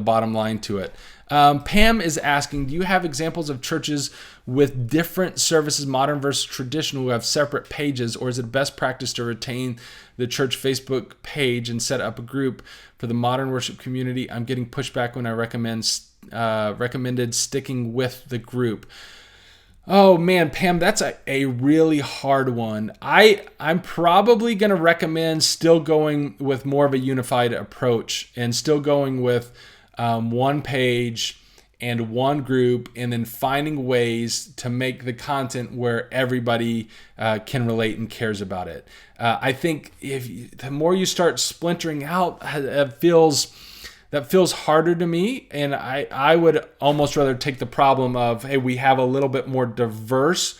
A: bottom line to it. Pam is asking, do you have examples of churches with different services, modern versus traditional, who have separate pages, or is it best practice to retain the church Facebook page and set up a group for the modern worship community? I'm getting pushback when I recommended sticking with the group. Oh man, Pam, that's a really hard one. I'm probably going to recommend still going with more of a unified approach and still going with one page and one group, and then finding ways to make the content where everybody can relate and cares about it. I think the more you start splintering out, that feels harder to me. And I would almost rather take the problem of, hey, we have a little bit more diverse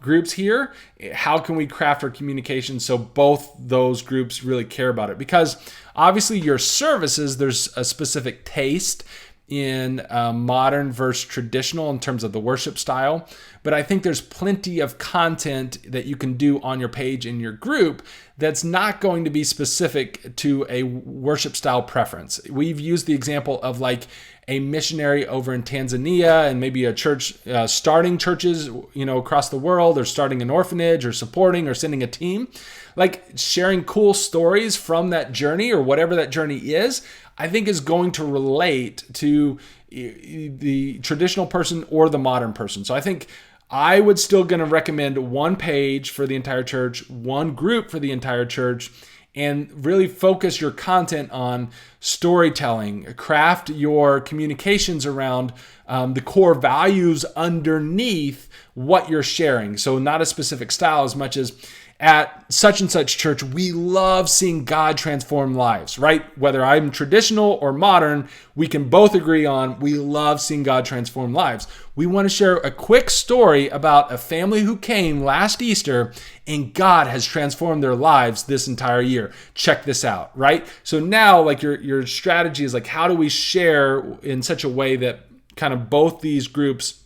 A: groups here. How can we craft our communication so both those groups really care about it? Because obviously your services, there's a specific taste in modern versus traditional in terms of the worship style. But I think there's plenty of content that you can do on your page in your group that's not going to be specific to a worship style preference. We've used the example of like a missionary over in Tanzania and maybe a church starting churches, across the world, or starting an orphanage, or supporting or sending a team. Like sharing cool stories from that journey or whatever that journey is, I think is going to relate to the traditional person or the modern person. So I think I would still going to recommend one page for the entire church, one group for the entire church, and really focus your content on storytelling. Craft your communications around the core values underneath what you're sharing. So not a specific style as much as at such and such church, we love seeing God transform lives, right? Whether I'm traditional or modern, we can both agree on we love seeing God transform lives. We want to share a quick story about a family who came last Easter and God has transformed their lives this entire year. Check this out, right? So now like your strategy is like, how do we share in such a way that kind of both these groups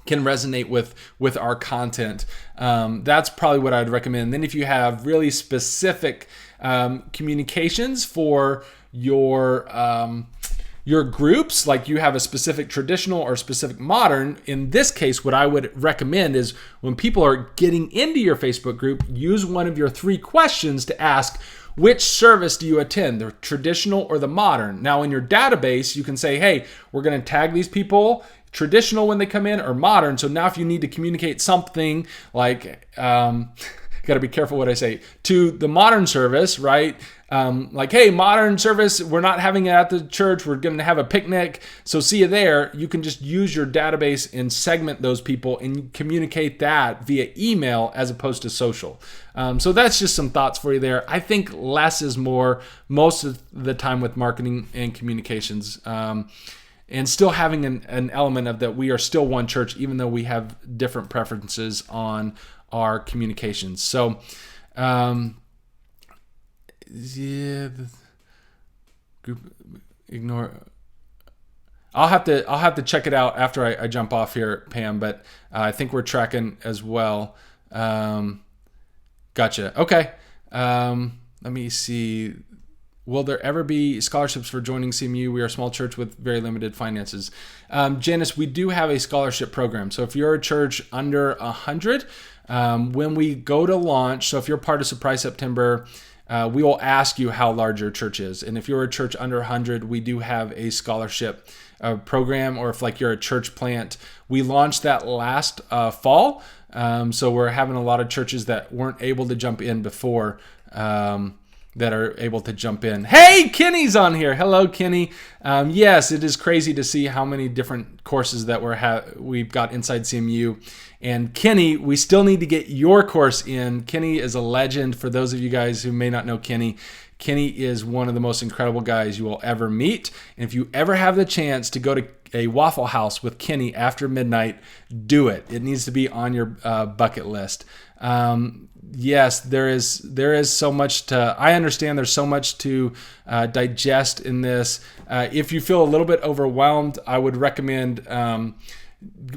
A: can resonate with our content? That's probably what I'd recommend. Then if you have really specific communications for your groups, like you have a specific traditional or specific modern, in this case, what I would recommend is when people are getting into your Facebook group, use one of your 3 questions to ask, which service do you attend, the traditional or the modern? Now in your database, you can say, hey, we're going to tag these people traditional when they come in or modern. So now if you need to communicate something like, got to be careful what I say, to the modern service, right? Like, hey, modern service, we're not having it at the church. We're going to have a picnic. So see you there. You can just use your database and segment those people and communicate that via email as opposed to social. So that's just some thoughts for you there. I think less is more most of the time with marketing and communications. And still having an element of that we are still one church, even though we have different preferences on our communications. So, the group ignore. I'll have to check it out after I jump off here, Pam. But I think we're tracking as well. Gotcha. Okay. Let me see. Will there ever be scholarships for joining CMU? We are a small church with very limited finances. Janice, we do have a scholarship program. So if you're a church under 100, when we go to launch, so if you're part of Surprise September, we will ask you how large your church is. And if you're a church under 100, we do have a scholarship program, or if like you're a church plant, we launched that last fall. So we're having a lot of churches that weren't able to jump in before, that are able to jump in. Hey, Kenny's on here. Hello, Kenny. Yes, it is crazy to see how many different courses that we've got inside CMU. And Kenny, we still need to get your course in. Kenny is a legend. For those of you guys who may not know Kenny, Kenny is one of the most incredible guys you will ever meet. And if you ever have the chance to go to a Waffle House with Kenny after midnight, do it. It needs to be on your bucket list. Yes, there is so much to, I understand there's so much to digest in this. If you feel a little bit overwhelmed, I would recommend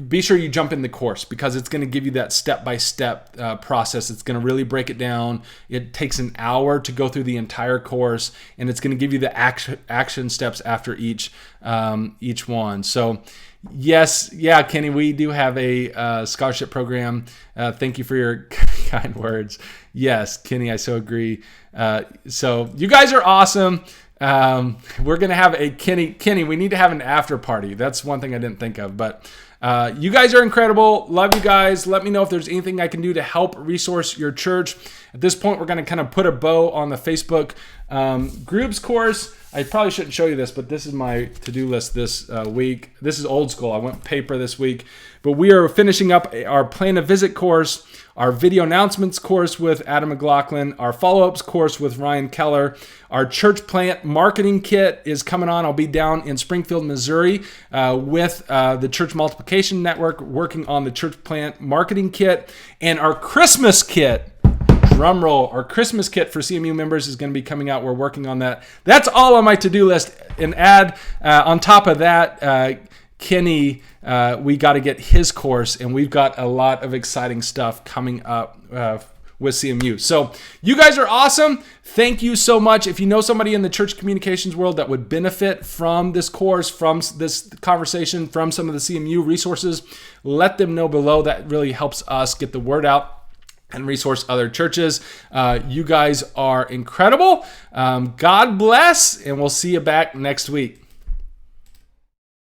A: be sure you jump in the course, because it's going to give you that step-by-step process. It's going to really break it down. It takes an hour to go through the entire course, and it's going to give you the action steps after each one. So yes, yeah, Kenny, we do have a scholarship program. Thank you for your kind words. Yes, Kenny, I so agree. So you guys are awesome. We're going to have a Kenny, we need to have an after party. That's one thing I didn't think of, but you guys are incredible. Love you guys. Let me know if there's anything I can do to help resource your church. At this point, we're going to kind of put a bow on the Facebook groups course. I probably shouldn't show you this, but this is my to-do list this week. This is old school. I went paper this week, but we are finishing up our plan a visit course, our video announcements course with Adam McLaughlin, our follow-ups course with Ryan Keller. Our church plant marketing kit is coming on. I'll be down in Springfield, Missouri with the Church Multiplication Network working on the church plant marketing kit. And our Christmas kit, drum roll, our Christmas kit for CMU members is going to be coming out. We're working on that. That's all on my to-do list. And add on top of that, Kenny, we got to get his course, and we've got a lot of exciting stuff coming up with CMU. So you guys are awesome. Thank you so much. If you know somebody in the church communications world that would benefit from this course, from this conversation, from some of the CMU resources, let them know below. That really helps us get the word out and resource other churches. You guys are incredible. God bless, and we'll see you back next week.